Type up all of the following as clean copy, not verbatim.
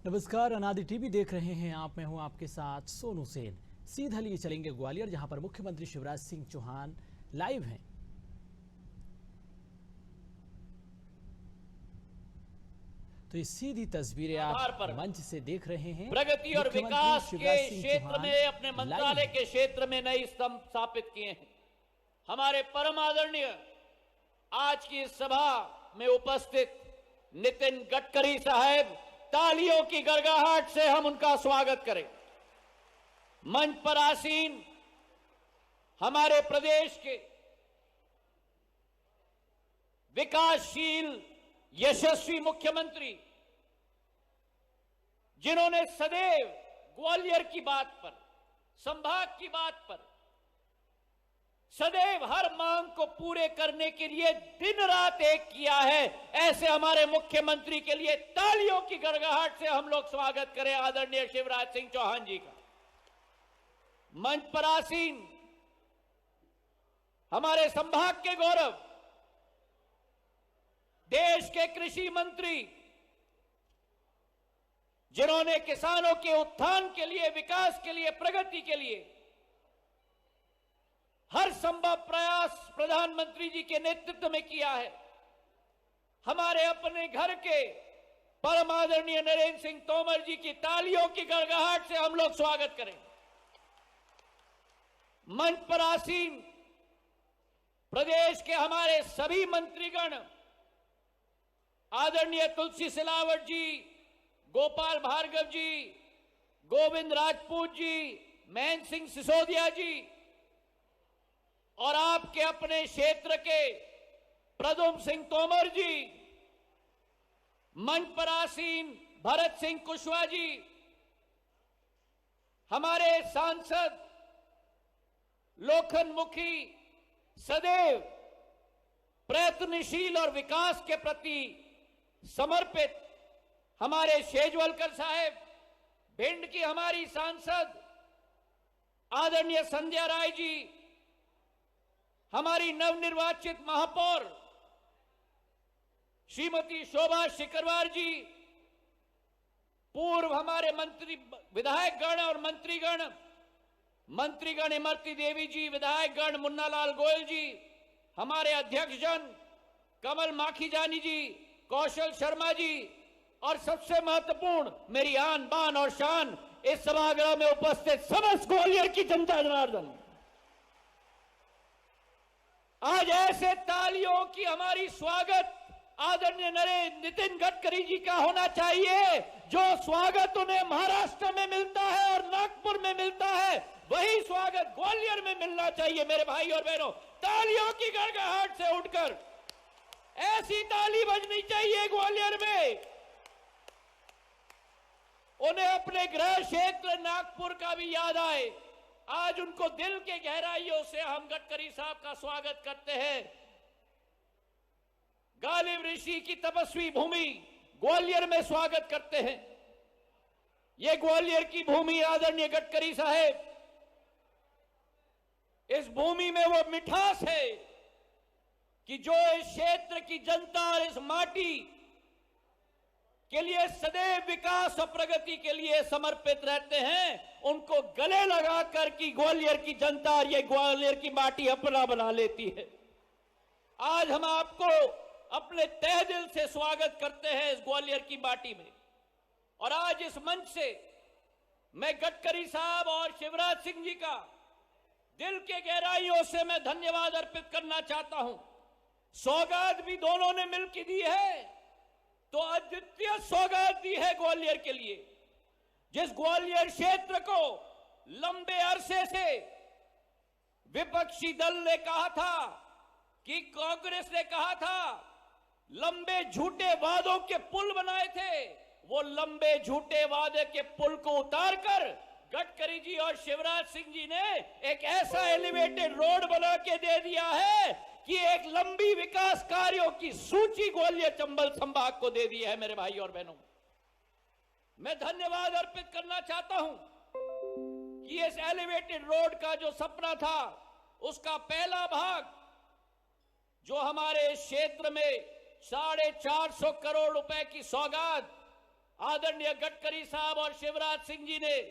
नमस्कार, अनादि टीवी देख रहे हैं आप। मैं हूं आपके साथ सोनू सेन। सीधा लिए चलेंगे ग्वालियर, जहां पर मुख्यमंत्री शिवराज सिंह चौहान लाइव हैं। तो ये सीधी तस्वीरें आप मंच से देख रहे हैं। प्रगति और विकास के क्षेत्र में अपने मंत्रालय के क्षेत्र में नई स्तंभ स्थापित किए हैं। हमारे परम आदरणीय आज की इस सभा में उपस्थित नितिन गडकरी साहब, तालियों की गड़गड़ाहट से हम उनका स्वागत करें। मंच पर आसीन हमारे प्रदेश के विकासशील यशस्वी मुख्यमंत्री, जिन्होंने सदैव ग्वालियर की बात पर, संभाग की बात पर, सदैव हर मांग को पूरे करने के लिए दिन रात एक किया है, ऐसे हमारे मुख्यमंत्री के लिए तालियों की गड़गड़ाहट से हम लोग स्वागत करें आदरणीय शिवराज सिंह चौहान जी का। मंच पर आसीन हमारे संभाग के गौरव, देश के कृषि मंत्री, जिन्होंने किसानों के उत्थान के लिए, विकास के लिए, प्रगति के लिए हर संभव प्रयास प्रधानमंत्री जी के नेतृत्व में किया है। हमारे अपने घर के परम आदरणीय नरेंद्र सिंह तोमर जी की तालियों की गड़गड़ाहट से हम लोग स्वागत करें। मंच पर आसीन प्रदेश के हमारे सभी मंत्रीगण, आदरणीय तुलसी सिलावट जी, गोपाल भार्गव जी, गोविंद राजपूत जी, महेंद्र सिंह सिसोदिया जी, और आपके अपने क्षेत्र के प्रद्युम्न सिंह तोमर जी, मंच पर आसीन भरत सिंह कुशवाहा जी, हमारे सांसद लोखनमुखी, सदैव प्रयत्नशील और विकास के प्रति समर्पित हमारे शेजवलकर साहब, भिंड की हमारी सांसद आदरणीय संध्या राय जी, हमारी नवनिर्वाचित महापौर श्रीमती शोभा शिकरवार जी, पूर्व हमारे मंत्री विधायकगण और मंत्रीगण इमरती देवी जी, विधायकगण मुन्नालाल गोयल जी, हमारे अध्यक्षजन कमल माखीजानी जी, कौशल शर्मा जी, और सबसे महत्वपूर्ण मेरी आन बान और शान इस सभागृह में उपस्थित समस्त ग्वालियर की जनता जनार्दन। आज ऐसे तालियों की हमारी स्वागत आदरणीय नितिन गडकरी जी का होना चाहिए। जो स्वागत उन्हें महाराष्ट्र में मिलता है और नागपुर में मिलता है, वही स्वागत ग्वालियर में मिलना चाहिए। मेरे भाई और बहनों, तालियों की गड़गड़ाहट से उठकर ऐसी ताली बजनी चाहिए ग्वालियर में। उन्हें अपने गृह क्षेत्र नागपुर का भी याद आए। आज उनको दिल के गहराइयों से हम गडकरी साहब का स्वागत करते हैं। गालिब ऋषि की तपस्वी भूमि ग्वालियर में स्वागत करते हैं। ये ग्वालियर की भूमि आदरणीय गडकरी साहब, इस भूमि में वो मिठास है कि जो इस क्षेत्र की जनता और इस माटी के लिए सदैव विकास और प्रगति के लिए समर्पित रहते हैं, उनको गले लगाकर कि ग्वालियर की जनता और ये ग्वालियर की माटी अपना बना लेती है। आज हम आपको अपने तहे दिल से स्वागत करते हैं इस ग्वालियर की माटी में। और आज इस मंच से मैं गडकरी साहब और शिवराज सिंह जी का दिल के गहराइयों से मैं धन्यवाद अर्पित करना चाहता हूं। सौगात भी दोनों ने मिलकर दी है, तो अद्वितीय सौगात दी है ग्वालियर के लिए। जिस ग्वालियर क्षेत्र को लंबे अरसे से विपक्षी दल ने कहा था, कि कांग्रेस ने कहा था, लंबे झूठे वादों के पुल बनाए थे, वो लंबे झूठे वादे के पुल को उतारकर गडकरी जी और शिवराज सिंह जी ने एक ऐसा एलिवेटेड रोड बना के दे दिया है कि एक लंबी विकास कार्यों की सूची ग्वालियर चंबल संभाग को दे दी है। मेरे भाई और बहनों, मैं धन्यवाद अर्पित करना चाहता हूं कि इस एलिवेटेड रोड का जो सपना था, उसका पहला भाग जो हमारे क्षेत्र में 450 करोड़ रुपए की सौगात आदरणीय गडकरी साहब और शिवराज सिंह जी ने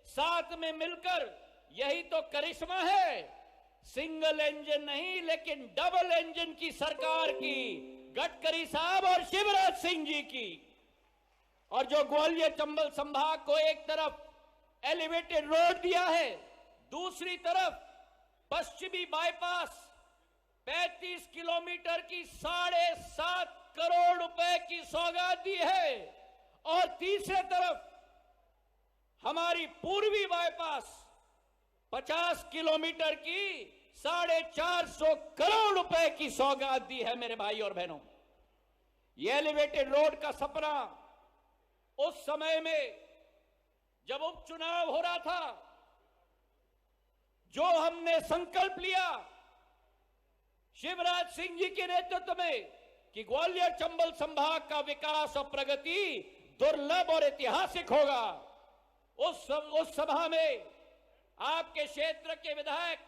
साथ में मिलकर, यही तो करिश्मा है, सिंगल इंजन नहीं लेकिन डबल इंजन की सरकार की, गडकरी साहब और शिवराज सिंह जी की। और जो ग्वालियर चंबल संभाग को एक तरफ एलिवेटेड रोड दिया है, दूसरी तरफ पश्चिमी बाईपास 35 किलोमीटर की 7.5 करोड़ रुपए की सौगात दी है, और तीसरे तरफ हमारी पूर्वी बाईपास 50 किलोमीटर की 450 करोड़ रुपए की सौगात दी है। मेरे भाई और बहनों, यह एलिवेटेड रोड का सपना उस समय में जब उपचुनाव हो रहा था, जो हमने संकल्प लिया शिवराज सिंह जी के नेतृत्व में कि ग्वालियर चंबल संभाग का विकास और प्रगति दुर्लभ और ऐतिहासिक होगा, उस सभा में आपके क्षेत्र के विधायक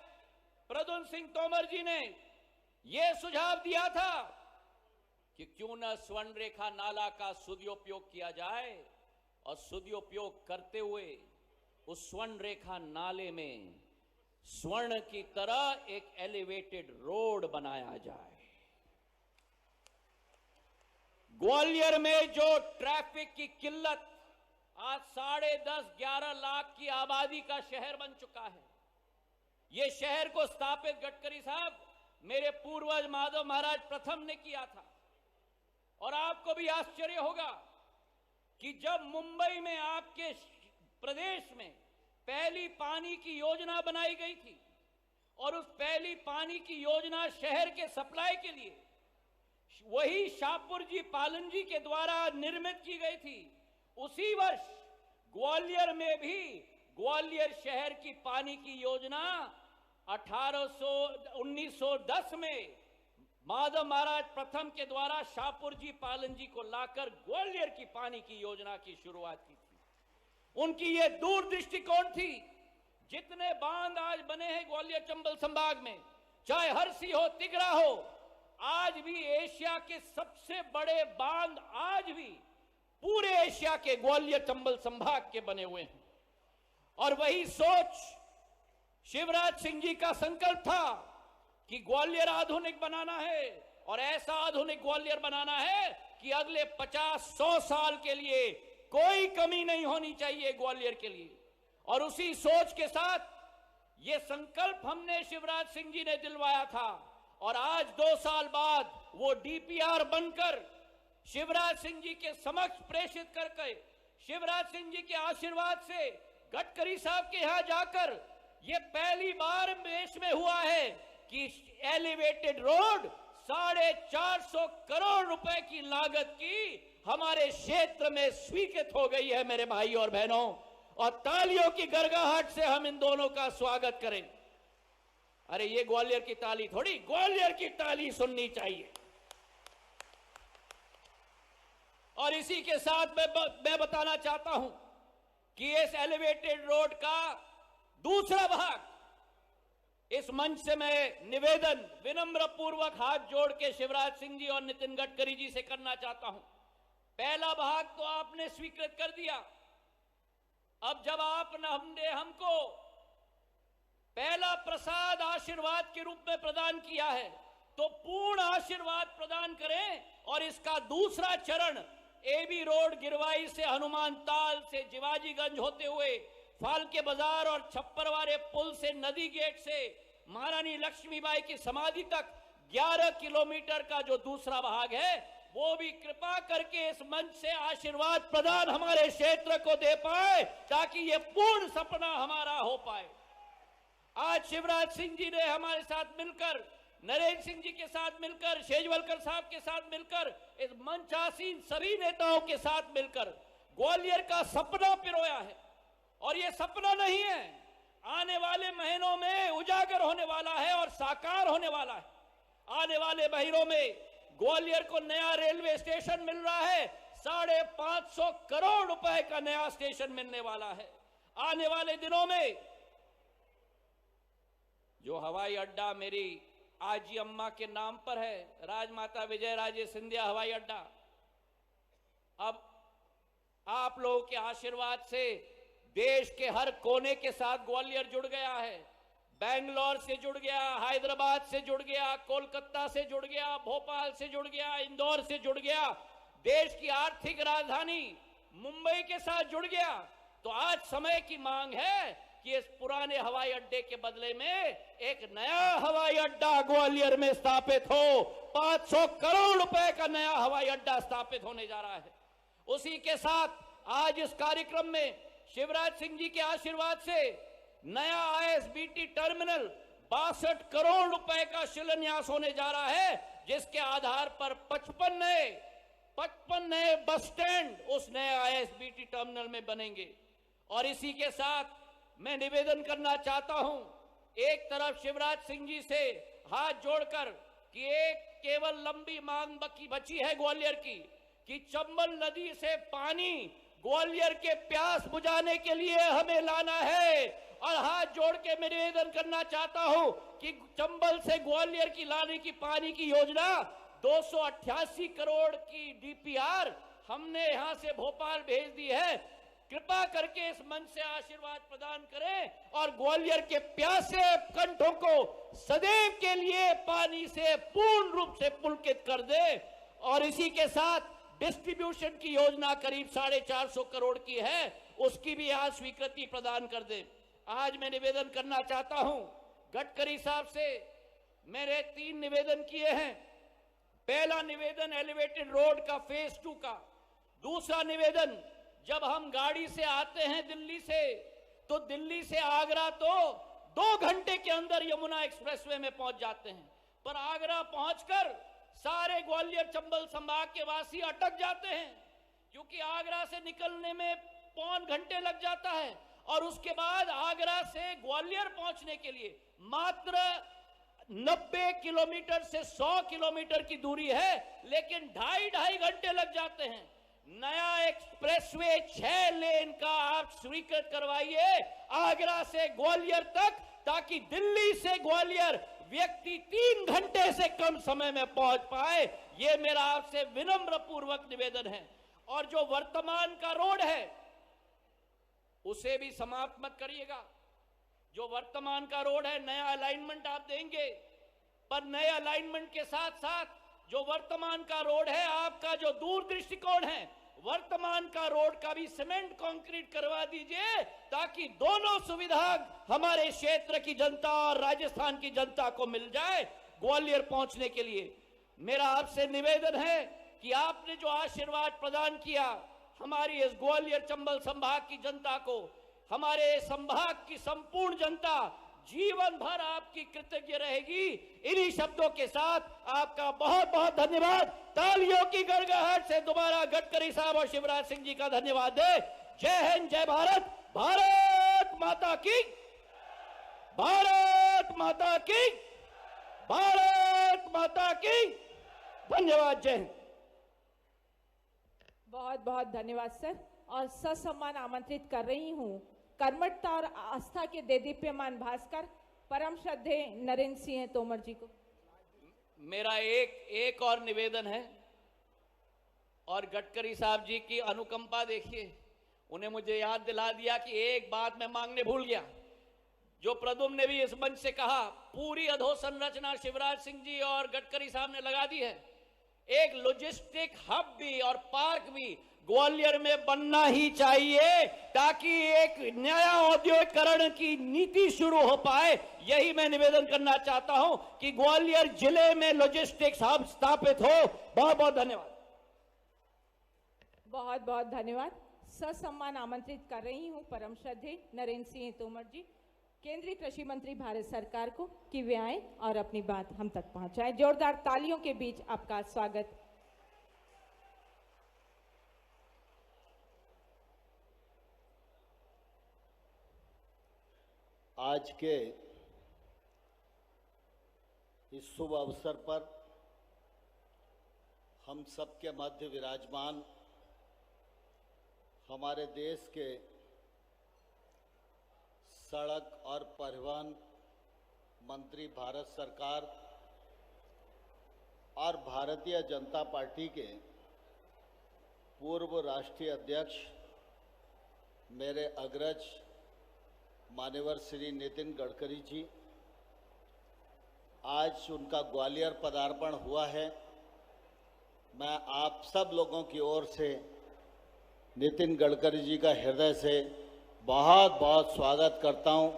प्रद्युम्न सिंह तोमर जी ने यह सुझाव दिया था कि क्यों न स्वर्ण रेखा नाला का सदुपयोग किया जाए, और सदुपयोग करते हुए उस स्वर्ण रेखा नाले में स्वर्ण की तरह एक एलिवेटेड रोड बनाया जाए। ग्वालियर में जो ट्रैफिक की किल्लत, आज 10.5-11 लाख की आबादी का शहर बन चुका है। यह शहर को स्थापित गडकरी साहब, मेरे पूर्वज माधव महाराज प्रथम ने किया था। और आपको भी आश्चर्य होगा कि जब मुंबई में आपके प्रदेश में पहली पानी की योजना बनाई गई थी, और उस पहली पानी की योजना शहर के सप्लाई के लिए वही शाहपुर जी पालन जी के द्वारा निर्मित की गई थी, उसी वर्ष ग्वालियर में भी ग्वालियर शहर की पानी की योजना 1910 में माधव महाराज प्रथम के द्वारा शाहपुर जी पालन जी को लाकर ग्वालियर की पानी की योजना की शुरुआत की थी। उनकी यह दूरदृष्टिकोण थी। जितने बांध आज बने हैं ग्वालियर चंबल संभाग में, चाहे हरसी हो, तिगरा हो, आज भी एशिया के सबसे बड़े बांध आज भी पूरे एशिया के ग्वालियर चंबल संभाग के बने हुए हैं। और वही सोच शिवराज सिंह जी का संकल्प था कि ग्वालियर आधुनिक बनाना है, और ऐसा आधुनिक ग्वालियर बनाना है कि अगले 50-100 साल के लिए कोई कमी नहीं होनी चाहिए ग्वालियर के लिए। और उसी सोच के साथ ये संकल्प हमने शिवराज सिंह जी ने दिलवाया था, और आज 2 साल बाद वो डीपीआर बनकर शिवराज सिंह जी के समक्ष प्रेषित करके, शिवराज सिंह जी के आशीर्वाद से गडकरी साहब के यहां जाकर ये पहली बार देश में हुआ है कि एलिवेटेड रोड 450 करोड़ रुपए की लागत की हमारे क्षेत्र में स्वीकृत हो गई है। मेरे भाई और बहनों, और तालियों की गड़गड़ाहट से हम इन दोनों का स्वागत करें। अरे ये ग्वालियर की ताली थोड़ी, ग्वालियर की ताली सुननी चाहिए। और इसी के साथ मैं बताना चाहता हूं कि इस एलिवेटेड रोड का दूसरा भाग, इस मंच से मैं निवेदन विनम्र पूर्वक हाथ जोड़ के शिवराज सिंह जी और नितिन गडकरी जी से करना चाहता हूं। पहला भाग तो आपने स्वीकृत कर दिया। अब जब हमने हमको पहला प्रसाद आशीर्वाद के रूप में प्रदान किया है, तो पूर्ण आशीर्वाद प्रदान करें। और इसका दूसरा चरण एबी रोड गिरवाई से हनुमान ताल से जिवाजीगंज होते हुए फालके बाजार और छप्परवारे पुल से नदी गेट से महारानी लक्ष्मीबाई की समाधि तक 11 किलोमीटर का जो दूसरा भाग है, वो भी कृपा करके इस मंच से आशीर्वाद प्रदान हमारे क्षेत्र को दे पाए, ताकि ये पूर्ण सपना हमारा हो पाए। आज शिवराज सिंह जी ने हमारे साथ मिलकर, नरेंद्र सिंह जी के साथ मिलकर, शेजवलकर साहब के साथ मिलकर, इस मंचासीन सभी नेताओं के साथ मिलकर ग्वालियर का सपना पिरोया है। और ये सपना नहीं है, आने वाले महीनों में उजागर होने वाला है और साकार होने वाला है। आने वाले महीनों में ग्वालियर को नया रेलवे स्टेशन मिल रहा है, 550 करोड़ रुपए का नया स्टेशन मिलने वाला है। आने वाले दिनों में जो हवाई अड्डा मेरी आजी अम्मा के नाम पर है, राजमाता विजय राजे सिंधिया हवाई अड्डा, अब लोगों के आशीर्वाद से देश के हर कोने के साथ ग्वालियर जुड़ गया है। बेंगलोर से जुड़ गया, हैदराबाद से जुड़ गया, कोलकाता से जुड़ गया, भोपाल से जुड़ गया, इंदौर से जुड़ गया, देश की आर्थिक राजधानी मुंबई के साथ जुड़ गया। तो आज समय की मांग है कि इस पुराने हवाई अड्डे के बदले में एक नया हवाई अड्डा ग्वालियर में स्थापित हो। 500 करोड़ रुपए का नया हवाई अड्डा स्थापित होने जा रहा है। उसी के साथ आज इस कार्यक्रम में शिवराज सिंह जी के आशीर्वाद से नया ISBT टर्मिनल 62 करोड़ रुपए का शिलान्यास होने जा रहा है, जिसके आधार पर 55 नए बस स्टैंड उस नए ISBT टर्मिनल में बनेंगे। और इसी के साथ मैं निवेदन करना चाहता हूं, एक तरफ शिवराज सिंह जी से हाथ जोड़कर कि एक केवल लंबी मांग बची है ग्वालियर की कि चंबल नदी से पानी ग्वालियर के प्यास बुझाने के लिए हमें लाना है। और हाथ जोड़ के मैं निवेदन करना चाहता हूं कि चंबल से ग्वालियर की लाने की पानी की योजना 288 करोड़ की DPR हमने यहां से भोपाल भेज दी है। कृपा करके इस मंच से आशीर्वाद प्रदान करें और ग्वालियर के प्यासे कंठों को सदैव के लिए पानी से पूर्ण रूप से पुलकित कर दे। और इसी के साथ डिस्ट्रीब्यूशन की योजना करीब 450 करोड़ की है, उसकी भी आज स्वीकृति प्रदान कर दे। आज मैं निवेदन करना चाहता हूं गडकरी साहब से, मेरे 3 निवेदन किए हैं। पहला निवेदन एलिवेटेड रोड का फेज 2 का। दूसरा निवेदन, जब हम गाड़ी से आते हैं दिल्ली से, तो दिल्ली से आगरा तो 2 घंटे के अंदर यमुना एक्सप्रेसवे में पहुंच जाते हैं, पर आगरा पहुंचकर सारे ग्वालियर चंबल संभाग के वासी अटक जाते हैं, क्योंकि आगरा से निकलने में 3 घंटे लग जाता है। और उसके बाद आगरा से ग्वालियर पहुंचने के लिए मात्र 90 किलोमीटर से 100 किलोमीटर की दूरी है, लेकिन 2.5 घंटे लग जाते हैं। नया एक्सप्रेसवे 6 लेन का आप स्वीकृत करवाइए आगरा से ग्वालियर तक, ताकि दिल्ली से ग्वालियर व्यक्ति 3 घंटे से कम समय में पहुंच पाए। यह मेरा आपसे विनम्र पूर्वक निवेदन है। और जो वर्तमान का रोड है उसे भी समाप्त मत करिएगा। जो वर्तमान का रोड है, नया अलाइनमेंट आप देंगे, पर नए अलाइनमेंट के साथ साथ जो वर्तमान का रोड है, आपका जो दूरदृष्टिकोण है, वर्तमान का रोड का भी सीमेंट कंक्रीट करवा दीजिए, ताकि दोनों सुविधा हमारे क्षेत्र की जनता और राजस्थान की जनता को मिल जाए ग्वालियर पहुंचने के लिए। मेरा आपसे निवेदन है कि आपने जो आशीर्वाद प्रदान किया हमारी इस ग्वालियर चंबल संभाग की जनता को, हमारे संभाग की संपूर्ण जनता जीवन भर आपकी कृतज्ञ रहेगी। इन्हीं शब्दों के साथ आपका बहुत बहुत धन्यवाद। तालियों की गड़गड़ाहट से दोबारा गडकरी साहब और शिवराज सिंह जी का धन्यवाद दे। जय हिंद, जय भारत, भारत माता की, भारत माता की, भारत माता की। धन्यवाद, जय हिंद। बहुत बहुत धन्यवाद सर। और ससम्मान आमंत्रित कर रही हूँ कर्मठता और आस्था के देदीप्यमान भास्कर परम श्रद्धेय नरेंद्र सिंह तोमर जी को। मेरा एक और निवेदन है, और गडकरी साहब जी की अनुकंपा देखिए, उन्हें मुझे याद दिला दिया कि एक बात मैं मांगने भूल गया, जो प्रदुम्न ने भी इस मंच से कहा, पूरी अधोसंरचना शिवराज सिंह जी और गडकरी साहब ने लगा दी है। एक लॉजिस्टिक हब भी और पार्क भी ग्वालियर में बनना ही चाहिए, ताकि एक नया औद्योगिकरण की नीति शुरू हो पाए। यही मैं निवेदन करना चाहता हूं कि ग्वालियर जिले में लॉजिस्टिक्स हब स्थापित हो। बहुत बहुत धन्यवाद। बहुत बहुत धन्यवाद। ससम्मान आमंत्रित कर रही हूं परम श्रद्धेय नरेंद्र सिंह तोमर जी, केंद्रीय कृषि मंत्री भारत सरकार को, कि वे आए और अपनी बात हम तक पहुंचाएं। जोरदार तालियों के बीच आपका स्वागत। आज के इस शुभ अवसर पर हम सबके मध्य विराजमान हमारे देश के सड़क और परिवहन मंत्री भारत सरकार और भारतीय जनता पार्टी के पूर्व राष्ट्रीय अध्यक्ष मेरे अग्रज मान्यवर श्री नितिन गडकरी जी, आज उनका ग्वालियर पदार्पण हुआ है। मैं आप सब लोगों की ओर से नितिन गडकरी जी का हृदय से बहुत बहुत स्वागत करता हूं,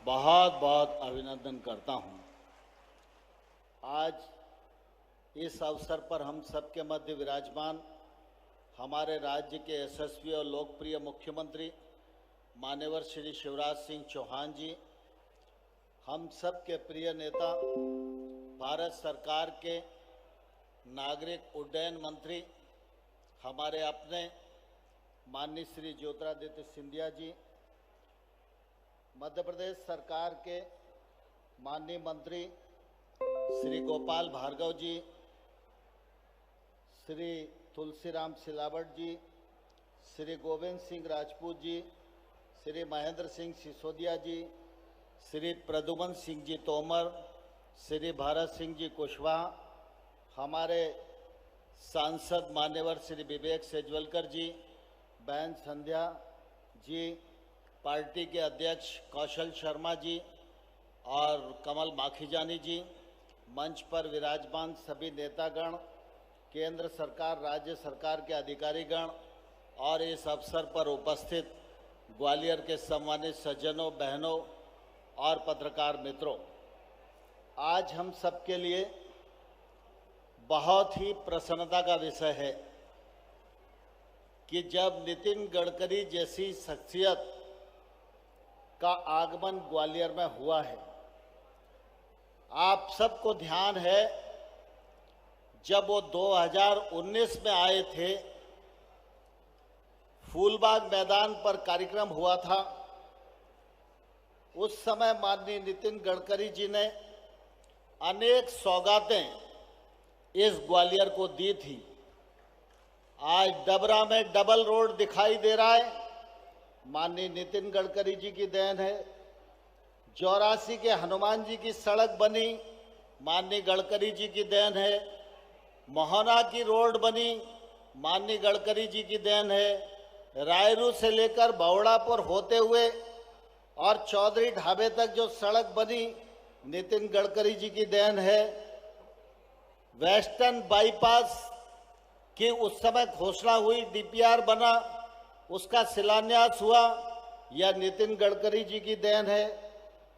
बहुत बहुत अभिनंदन करता हूं। आज इस अवसर पर हम सबके मध्य विराजमान हमारे राज्य के यशस्वी और लोकप्रिय मुख्यमंत्री मान्यवर श्री शिवराज सिंह चौहान जी, हम सब के प्रिय नेता, भारत सरकार के नागरिक उड्डयन मंत्री, हमारे अपने माननीय श्री ज्योतिरादित्य सिंधिया जी, मध्य प्रदेश सरकार के माननीय मंत्री श्री गोपाल भार्गव जी, श्री तुलसीराम सिलावट जी, श्री गोविंद सिंह राजपूत जी, श्री महेंद्र सिंह सिसोदिया जी, श्री प्रद्युमन सिंह जी तोमर, श्री भारत सिंह जी कुशवाहा, हमारे सांसद मान्यवर श्री विवेक सेजवलकर जी, बहन संध्या जी, पार्टी के अध्यक्ष कौशल शर्मा जी और कमल माखीजानी जी, मंच पर विराजमान सभी नेतागण, केंद्र सरकार, राज्य सरकार के अधिकारीगण और इस अवसर पर उपस्थित ग्वालियर के सम्मानित सज्जनों, बहनों और पत्रकार मित्रों, आज हम सबके लिए बहुत ही प्रसन्नता का विषय है कि जब नितिन गडकरी जैसी शख्सियत का आगमन ग्वालियर में हुआ है। आप सबको ध्यान है, जब वो 2019 में आए थे, फूलबाग मैदान पर कार्यक्रम हुआ था, उस समय माननीय नितिन गडकरी जी ने अनेक सौगातें इस ग्वालियर को दी थी। आज डबरा में डबल रोड दिखाई दे रहा है, माननीय नितिन गडकरी जी की देन है। 84 के हनुमान जी की सड़क बनी, माननीय गडकरी जी की देन है। मोहना की रोड बनी, माननीय गडकरी जी की देन है। रायरू से लेकर बवड़ापुर होते हुए और चौधरी ढाबे तक जो सड़क बनी, नितिन गडकरी जी की देन है। वेस्टर्न बाईपास की उस समय घोषणा हुई, डीपीआर बना, उसका शिलान्यास हुआ, यह नितिन गडकरी जी की देन है।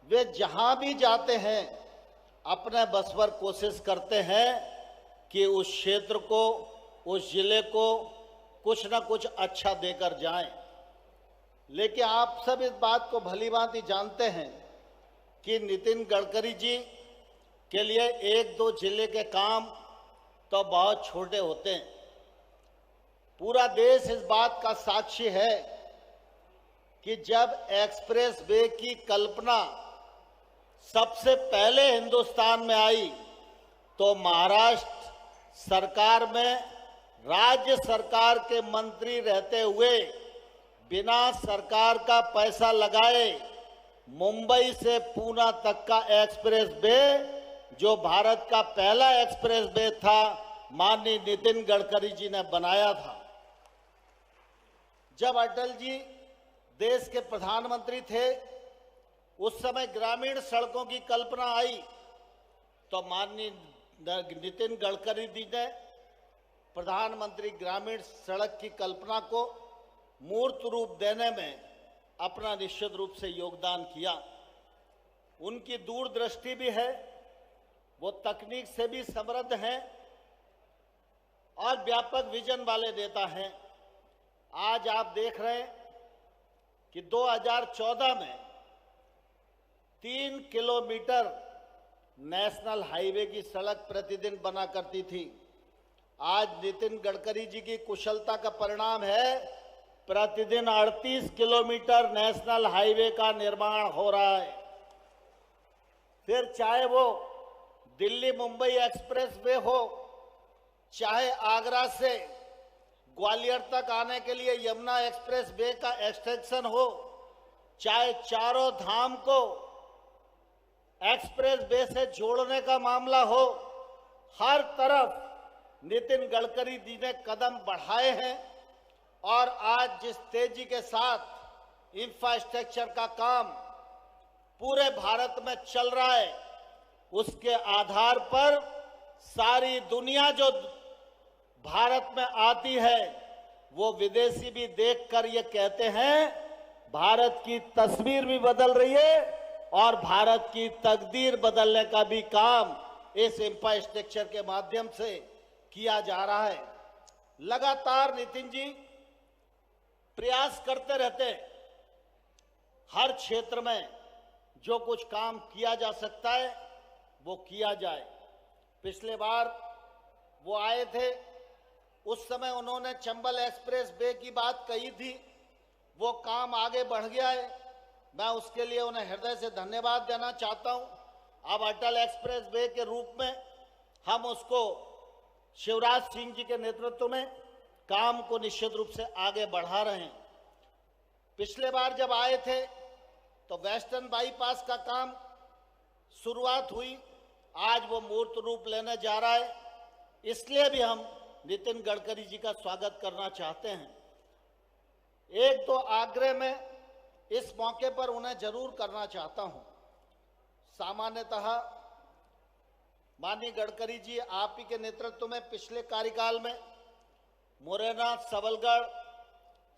वे जहां भी जाते हैं अपने बस पर कोशिश करते हैं कि उस क्षेत्र को, उस जिले को कुछ न कुछ अच्छा देकर जाएं। लेकिन आप सब इस बात को भली भांति जानते हैं कि नितिन गडकरी जी के लिए एक दो जिले के काम तो बहुत छोटे होते हैं। पूरा देश इस बात का साक्षी है कि जब एक्सप्रेस वे की कल्पना सबसे पहले हिंदुस्तान में आई, तो महाराष्ट्र सरकार में राज्य सरकार के मंत्री रहते हुए बिना सरकार का पैसा लगाए मुंबई से पूना तक का एक्सप्रेस वे, जो भारत का पहला एक्सप्रेस वे था, माननीय नितिन गडकरी जी ने बनाया था। जब अटल जी देश के प्रधानमंत्री थे, उस समय ग्रामीण सड़कों की कल्पना आई, तो माननीय नितिन गडकरी जी ने प्रधानमंत्री ग्रामीण सड़क की कल्पना को मूर्त रूप देने में अपना निश्चित रूप से योगदान किया। उनकी दूरदृष्टि भी है, वो तकनीक से भी समृद्ध हैं और व्यापक विजन वाले नेता हैं। आज आप देख रहे हैं कि 2014 में 3 किलोमीटर नेशनल हाईवे की सड़क प्रतिदिन बना करती थी। आज नितिन गडकरी जी की कुशलता का परिणाम है, प्रतिदिन 38 किलोमीटर नेशनल हाईवे का निर्माण हो रहा है। फिर चाहे वो दिल्ली मुंबई एक्सप्रेस वे हो, चाहे आगरा से ग्वालियर तक आने के लिए यमुना एक्सप्रेस वे का एक्सटेंशन हो, चाहे चारों धाम को एक्सप्रेस वे से जोड़ने का मामला हो, हर तरफ नितिन गडकरी जी ने कदम बढ़ाए हैं। और आज जिस तेजी के साथ इंफ्रास्ट्रक्चर का काम पूरे भारत में चल रहा है, उसके आधार पर सारी दुनिया जो भारत में आती है वो विदेशी भी देखकर ये कहते हैं भारत की तस्वीर भी बदल रही है और भारत की तकदीर बदलने का भी काम इस इंफ्रास्ट्रक्चर के माध्यम से किया जा रहा है। लगातार नितिन जी प्रयास करते रहते हैं, हर क्षेत्र में जो कुछ काम किया जा सकता है वो किया जाए। पिछले बार वो आए थे, उस समय उन्होंने चंबल एक्सप्रेस वे की बात कही थी, वो काम आगे बढ़ गया है, मैं उसके लिए उन्हें हृदय से धन्यवाद देना चाहता हूं। अब अटल एक्सप्रेस वे के रूप में हम उसको शिवराज सिंह जी के नेतृत्व में काम को निश्चित रूप से आगे बढ़ा रहे हैं। पिछले बार जब आए थे तो वेस्टर्न बाईपास का काम शुरुआत हुई, आज वो मूर्त रूप लेने जा रहा है, इसलिए भी हम नितिन गडकरी जी का स्वागत करना चाहते हैं। एक दो आग्रह मैं इस मौके पर उन्हें जरूर करना चाहता हूं। सामान्यतः माननीय गडकरी जी आप ही के नेतृत्व में पिछले कार्यकाल में मुरैना सबलगढ़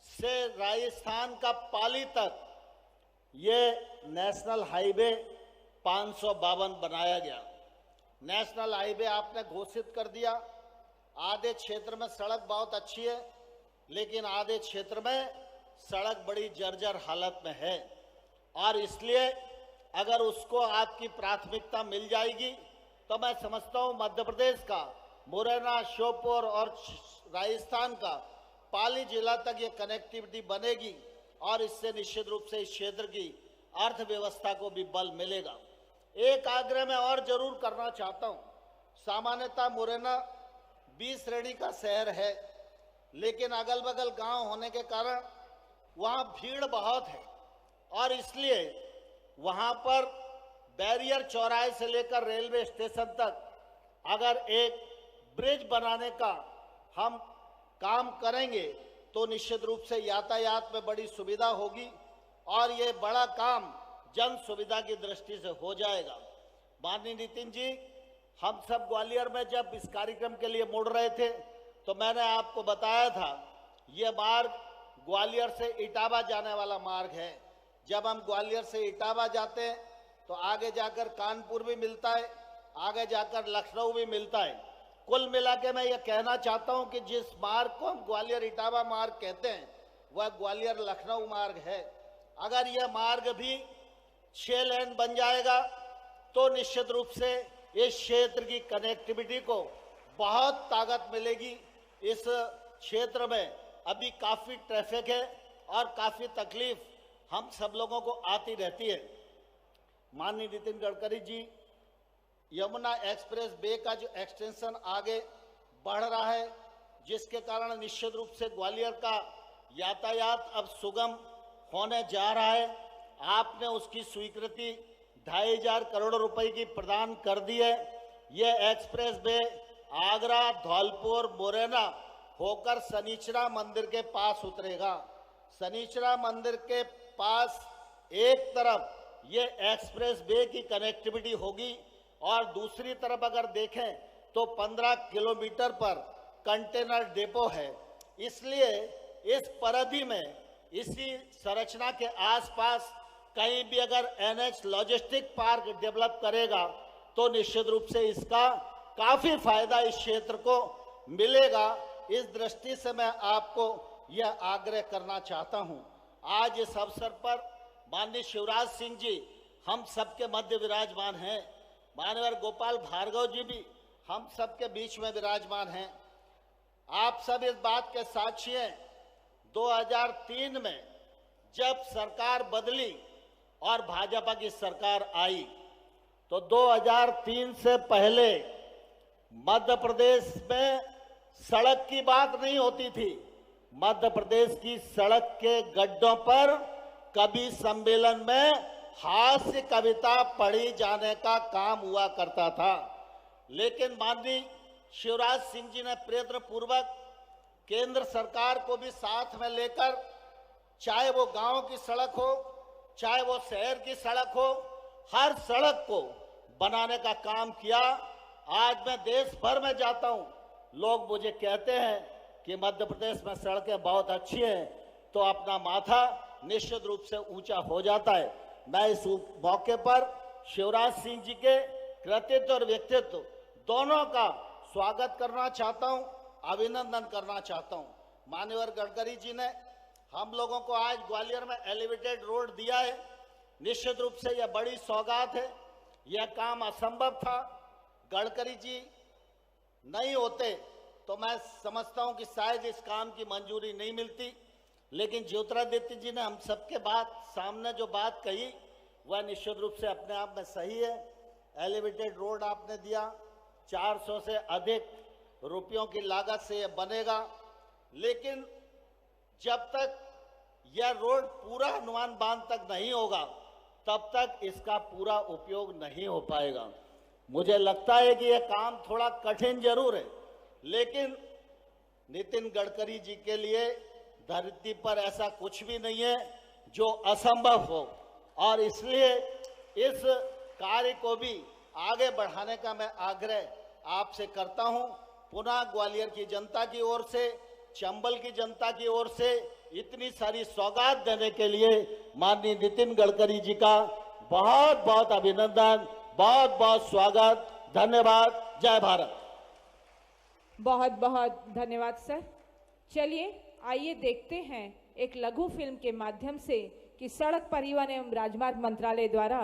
से राजस्थान का पाली तक ये नेशनल हाईवे 552 बनाया गया। नेशनल हाईवे आपने घोषित कर दिया। आधे क्षेत्र में सड़क बहुत अच्छी है, लेकिन आधे क्षेत्र में सड़क बड़ी जर्जर हालत में है और इसलिए अगर उसको आपकी प्राथमिकता मिल जाएगी तो मैं समझता हूं मध्य प्रदेश का मुरैना, श्योपुर और राजस्थान का पाली जिला तक ये कनेक्टिविटी बनेगी और इससे निश्चित रूप से इस क्षेत्र की अर्थव्यवस्था को भी बल मिलेगा। एक आग्रह मैं और जरूर करना चाहता हूं। सामान्यतः मुरैना 20 श्रेणी का शहर है, लेकिन अगल बगल गांव होने के कारण वहां भीड़ बहुत है और इसलिए वहां पर बैरियर चौराहे से लेकर रेलवे स्टेशन तक अगर एक ब्रिज बनाने का हम काम करेंगे तो निश्चित रूप से यातायात में बड़ी सुविधा होगी और ये बड़ा काम जन सुविधा की दृष्टि से हो जाएगा। माननीय नितिन जी, हम सब ग्वालियर में जब इस कार्यक्रम के लिए मुड़ रहे थे तो मैंने आपको बताया था ये मार्ग ग्वालियर से इटावा जाने वाला मार्ग है। जब हम ग्वालियर से इटावा जाते हैं तो आगे जाकर कानपुर भी मिलता है, आगे जाकर लखनऊ भी मिलता है। कुल मिला के मैं ये कहना चाहता हूं कि जिस मार्ग को हम ग्वालियर इटावा मार्ग कहते हैं वह ग्वालियर लखनऊ मार्ग है। अगर यह मार्ग भी 6 लेन बन जाएगा तो निश्चित रूप से इस क्षेत्र की कनेक्टिविटी को बहुत ताकत मिलेगी। इस क्षेत्र में अभी काफी ट्रैफिक है और काफी तकलीफ हम सब लोगों को आती रहती है। माननीय नितिन गडकरी जी, यमुना एक्सप्रेस वे का जो एक्सटेंशन आगे बढ़ रहा है, जिसके कारण निश्चित रूप से ग्वालियर का यातायात अब सुगम होने जा रहा है। आपने उसकी स्वीकृति 2500 करोड़ रुपए की प्रदान कर दी है। यह एक्सप्रेस वे आगरा, धौलपुर, मुरैना होकर शनिचरा मंदिर के पास उतरेगा। शनिचरा मंदिर के पास एक तरफ ये एक्सप्रेस वे की कनेक्टिविटी होगी और दूसरी तरफ अगर देखें तो 15 किलोमीटर पर कंटेनर डिपो है। इसलिए इस परिधि में इसी संरचना के आसपास कहीं भी अगर एनएच लॉजिस्टिक पार्क डेवलप करेगा तो निश्चित रूप से इसका काफी फायदा इस क्षेत्र को मिलेगा। इस दृष्टि से मैं आपको यह आग्रह करना चाहता हूं। आज इस अवसर पर माननीय शिवराज सिंह जी हम सबके मध्य विराजमान हैं। माननीय गोपाल भार्गव जी भी हम सबके बीच में विराजमान हैं। आप सब इस बात के साक्षी हैं, 2003 में जब सरकार बदली और भाजपा की सरकार आई तो 2003 से पहले मध्य प्रदेश में सड़क की बात नहीं होती थी। मध्य प्रदेश की सड़क के गड्ढों पर कवि सम्मेलन में हास्य कविता पढ़ी जाने का काम हुआ करता था। लेकिन माननीय शिवराज सिंह जी ने प्रयत्न पूर्वक केंद्र सरकार को भी साथ में लेकर चाहे वो गांव की सड़क हो, चाहे वो शहर की सड़क हो, हर सड़क को बनाने का काम किया। आज मैं देश भर में जाता हूं, लोग मुझे कहते हैं कि मध्य प्रदेश में सड़कें बहुत अच्छी हैं, तो अपना माथा निश्चित रूप से ऊंचा हो जाता है। मैं इस मौके पर शिवराज सिंह जी के कृतित्व और व्यक्तित्व दोनों का स्वागत करना चाहता हूं, अभिनंदन करना चाहता हूं। माननीय गडकरी जी ने हम लोगों को आज ग्वालियर में एलिवेटेड रोड दिया है। निश्चित रूप से यह बड़ी सौगात है। यह काम असंभव था। गडकरी जी नहीं होते तो मैं समझता हूं कि शायद इस काम की मंजूरी नहीं मिलती, लेकिन ज्योतिरादित्य जी ने हम सबके सामने जो बात कही वह निश्चित रूप से अपने आप में सही है। एलिवेटेड रोड आपने दिया, 400 से अधिक रुपयों की लागत से यह बनेगा, लेकिन जब तक यह रोड पूरा हनुमान बांध तक नहीं होगा तब तक इसका पूरा उपयोग नहीं हो पाएगा। मुझे लगता है कि यह काम थोड़ा कठिन जरूर है, लेकिन नितिन गडकरी जी के लिए धरती पर ऐसा कुछ भी नहीं है जो असंभव हो, और इसलिए इस कार्य को भी आगे बढ़ाने का मैं आग्रह आपसे करता हूं। पुनः ग्वालियर की जनता की ओर से, चंबल की जनता की ओर से इतनी सारी सौगात देने के लिए माननीय नितिन गडकरी जी का बहुत बहुत अभिनंदन, बहुत बहुत स्वागत। धन्यवाद। जय भारत। बहुत बहुत धन्यवाद सर। चलिए आइए देखते हैं एक लघु फिल्म के माध्यम से कि सड़क परिवहन एवं राजमार्ग मंत्रालय द्वारा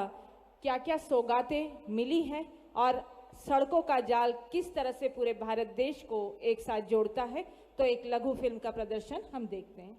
क्या क्या सौगातें मिली हैं और सड़कों का जाल किस तरह से पूरे भारत देश को एक साथ जोड़ता है। तो एक लघु फिल्म का प्रदर्शन हम देखते हैं।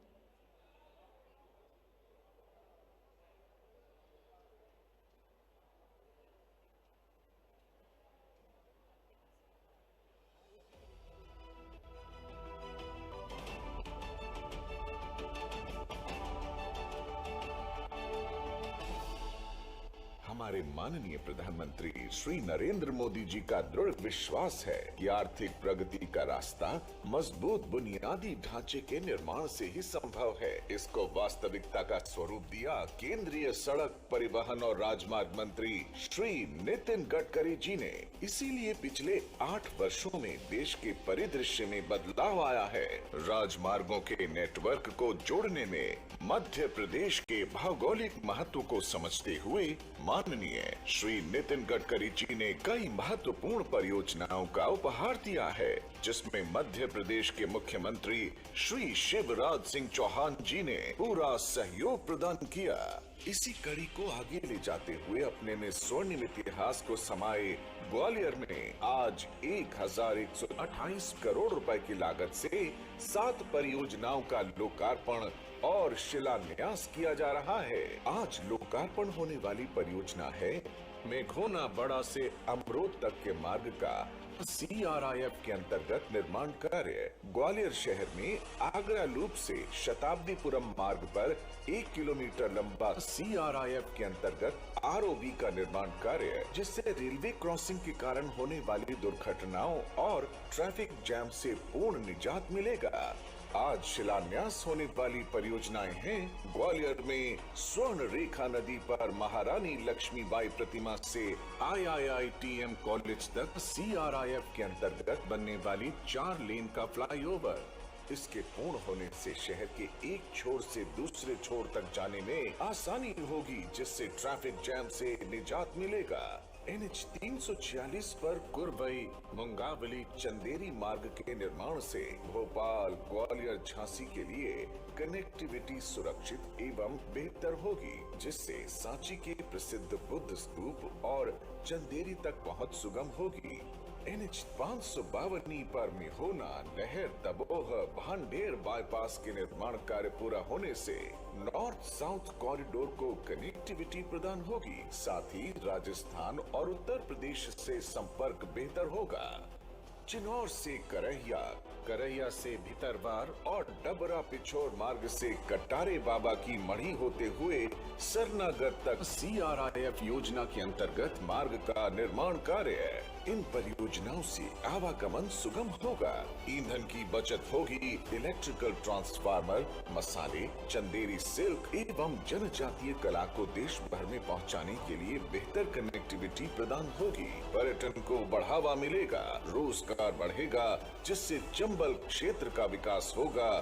हमारे माननीय प्रधानमंत्री श्री नरेंद्र मोदी जी का दृढ़ विश्वास है कि आर्थिक प्रगति का रास्ता मजबूत बुनियादी ढांचे के निर्माण से ही संभव है। इसको वास्तविकता का स्वरूप दिया केंद्रीय सड़क परिवहन और राजमार्ग मंत्री श्री नितिन गडकरी जी ने। इसीलिए पिछले 8 वर्षों में देश के परिदृश्य में बदलाव आया है। राजमार्गों के नेटवर्क को जोड़ने में मध्य प्रदेश के भौगोलिक महत्व को समझते हुए माननीय श्री नितिन गडकरी जी ने कई महत्वपूर्ण परियोजनाओं का उपहार दिया है, जिसमें मध्य प्रदेश के मुख्यमंत्री श्री शिवराज सिंह चौहान जी ने पूरा सहयोग प्रदान किया। इसी कड़ी को आगे ले जाते हुए अपने में स्वर्णिम इतिहास को समाये ग्वालियर में आज 1128 करोड़ रुपए की लागत से 7 परियोजनाओं का लोकार्पण और शिलान्यास किया जा रहा है। आज लोकार्पण होने वाली परियोजना है मेघोना बड़ा से अमरोद तक के मार्ग का CRIF के अंतर्गत निर्माण कार्य। ग्वालियर शहर में आगरा लूप से शताब्दीपुरम मार्ग पर 1 किलोमीटर लंबा CRIF के अंतर्गत ROB का निर्माण कार्य, जिससे रेलवे क्रॉसिंग के कारण होने वाली दुर्घटनाओं और ट्रैफिक जैम से पूर्ण निजात मिलेगा। आज शिलान्यास होने वाली परियोजनाएं हैं ग्वालियर में स्वर्ण रेखा नदी पर महारानी लक्ष्मीबाई प्रतिमा से IIITM कॉलेज तक CRIF के अंतर्गत बनने वाली 4 लेन का फ्लाईओवर। इसके पूर्ण होने से शहर के एक छोर से दूसरे छोर तक जाने में आसानी होगी, जिससे ट्रैफिक जैम से निजात मिलेगा। NH 346 पर कुरबई मुंगावली चंदेरी मार्ग के निर्माण से भोपाल ग्वालियर झांसी के लिए कनेक्टिविटी सुरक्षित एवं बेहतर होगी, जिससे सांची के प्रसिद्ध बुद्ध स्तूप और चंदेरी तक पहुंच सुगम होगी। NH 552 पर मिहोना नहर दबोह भांडेर बाईपास के निर्माण कार्य पूरा होने से नॉर्थ साउथ कॉरिडोर को कनेक्टिविटी प्रदान होगी। साथ ही राजस्थान और उत्तर प्रदेश से संपर्क बेहतर होगा। चिनौर से करहिया, करहिया से भितरवार और डबरा पिछोर मार्ग से कटारे बाबा की मढ़ी होते हुए सरनागढ़ तक CRIF योजना के अंतर्गत मार्ग का निर्माण कार्य है। इन परियोजनाओं से आवागमन सुगम होगा, ईंधन की बचत होगी, इलेक्ट्रिकल ट्रांसफार्मर, मसाले, चंदेरी सिल्क एवं जनजातीय कला को देश भर में पहुंचाने के लिए बेहतर कनेक्टिविटी प्रदान होगी, पर्यटन को बढ़ावा मिलेगा, रोजगार बढ़ेगा, जिससे चंबल क्षेत्र का विकास होगा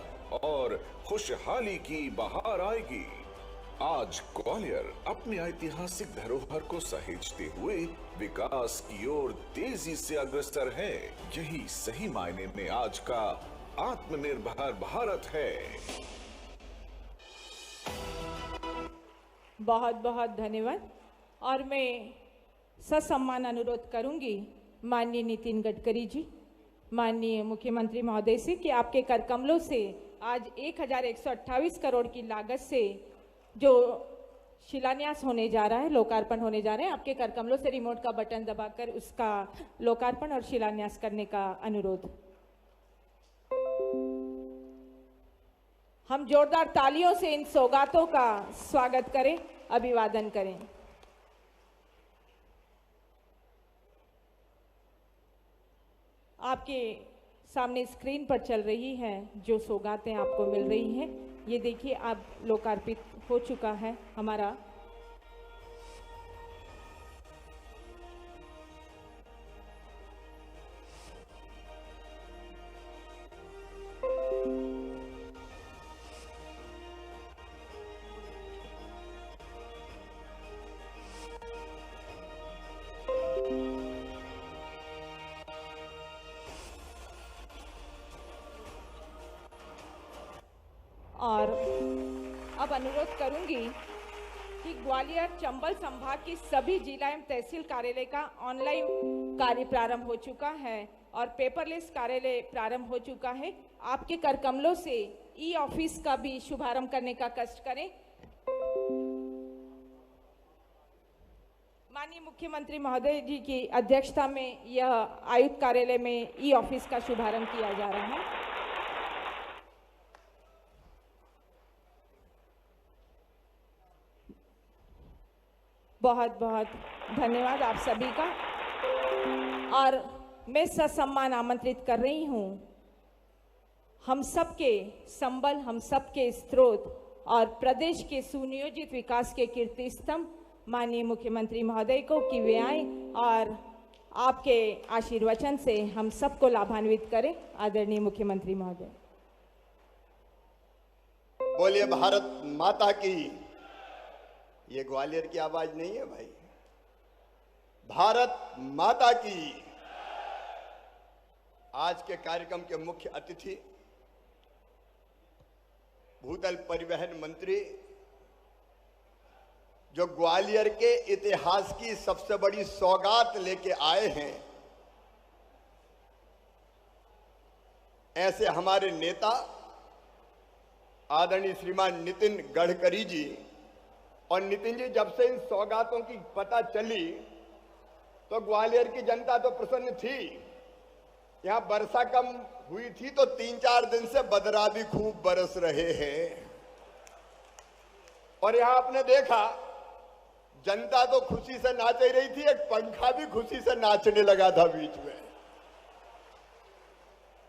और खुशहाली की बहार आएगी। आज ग्वालियर अपने ऐतिहासिक धरोहर को सहेजते हुए विकास की ओर तेजी से अग्रसर है। यही सही मायने में आज का आत्मनिर्भर भारत है। बहुत बहुत धन्यवाद। और मैं ससम्मान अनुरोध करूंगी माननीय नितिन गडकरी जी, माननीय मुख्यमंत्री महोदय से कि आपके कर कमलों से आज 1128 करोड़ की लागत से जो शिलान्यास होने जा रहा है, लोकार्पण होने जा रहे हैं, आपके कर कमलों से रिमोट का बटन दबाकर उसका लोकार्पण और शिलान्यास करने का अनुरोध। हम जोरदार तालियों से इन सौगातों का स्वागत करें, अभिवादन करें। आपके सामने स्क्रीन पर चल रही है जो सौगातें आपको मिल रही हैं, ये देखिए अब लोकार्पित हो चुका है हमारा और अब अनुरोध करूंगी कि ग्वालियर चंबल संभाग की सभी जिला एवं तहसील कार्यालय का ऑनलाइन कार्य प्रारंभ हो चुका है और पेपरलेस कार्यालय प्रारंभ हो चुका है। आपके कर कमलों से ई-ऑफिस का भी शुभारंभ करने का कष्ट करें। माननीय मुख्यमंत्री महोदय जी की अध्यक्षता में यह आयुक्त कार्यालय में ई-ऑफिस का शुभारंभ किया जा रहा है। बहुत बहुत धन्यवाद आप सभी का। और मैं ससम्मान आमंत्रित कर रही हूं हम सबके संबल, हम सबके स्रोत और प्रदेश के सुनियोजित विकास के कीर्ति स्तंभ माननीय मुख्यमंत्री महोदय को कि वे आए और आपके आशीर्वचन से हम सबको लाभान्वित करें। आदरणीय मुख्यमंत्री महोदय। बोलिए भारत माता की। ये ग्वालियर की आवाज नहीं है भाई, भारत माता की। आज के कार्यक्रम के मुख्य अतिथि भूतल परिवहन मंत्री, जो ग्वालियर के इतिहास की सबसे बड़ी सौगात लेके आए हैं, ऐसे हमारे नेता आदरणीय श्रीमान नितिन गडकरी जी। और नितिन जी, जब से इन सौगातों की पता चली तो ग्वालियर की जनता तो प्रसन्न थी। यहां वर्षा कम हुई थी तो 3-4 दिन से बदरा भी खूब बरस रहे हैं। और यहां आपने देखा जनता तो खुशी से नाच रही थी, एक पंखा भी खुशी से नाचने लगा था बीच में।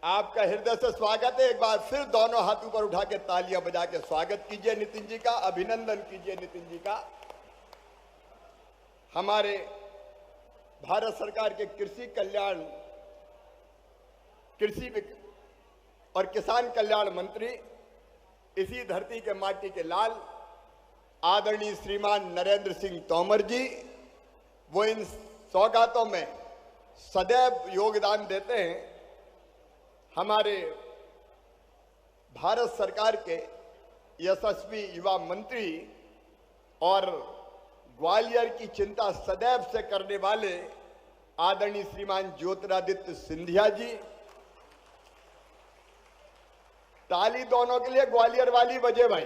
आपका हृदय से स्वागत है। एक बार फिर दोनों हाथ ऊपर उठा के तालियां बजा के स्वागत कीजिए नितिन जी का, अभिनंदन कीजिए नितिन जी का। हमारे भारत सरकार के कृषि कल्याण, कृषि और किसान कल्याण मंत्री, इसी धरती के माटी के लाल आदरणीय श्रीमान नरेंद्र सिंह तोमर जी, वो इन सौगातों में सदैव योगदान देते हैं। हमारे भारत सरकार के यशस्वी युवा मंत्री और ग्वालियर की चिंता सदैव से करने वाले आदरणीय श्रीमान ज्योतिरादित्य सिंधिया जी। ताली दोनों के लिए ग्वालियर वाली बजे भाई।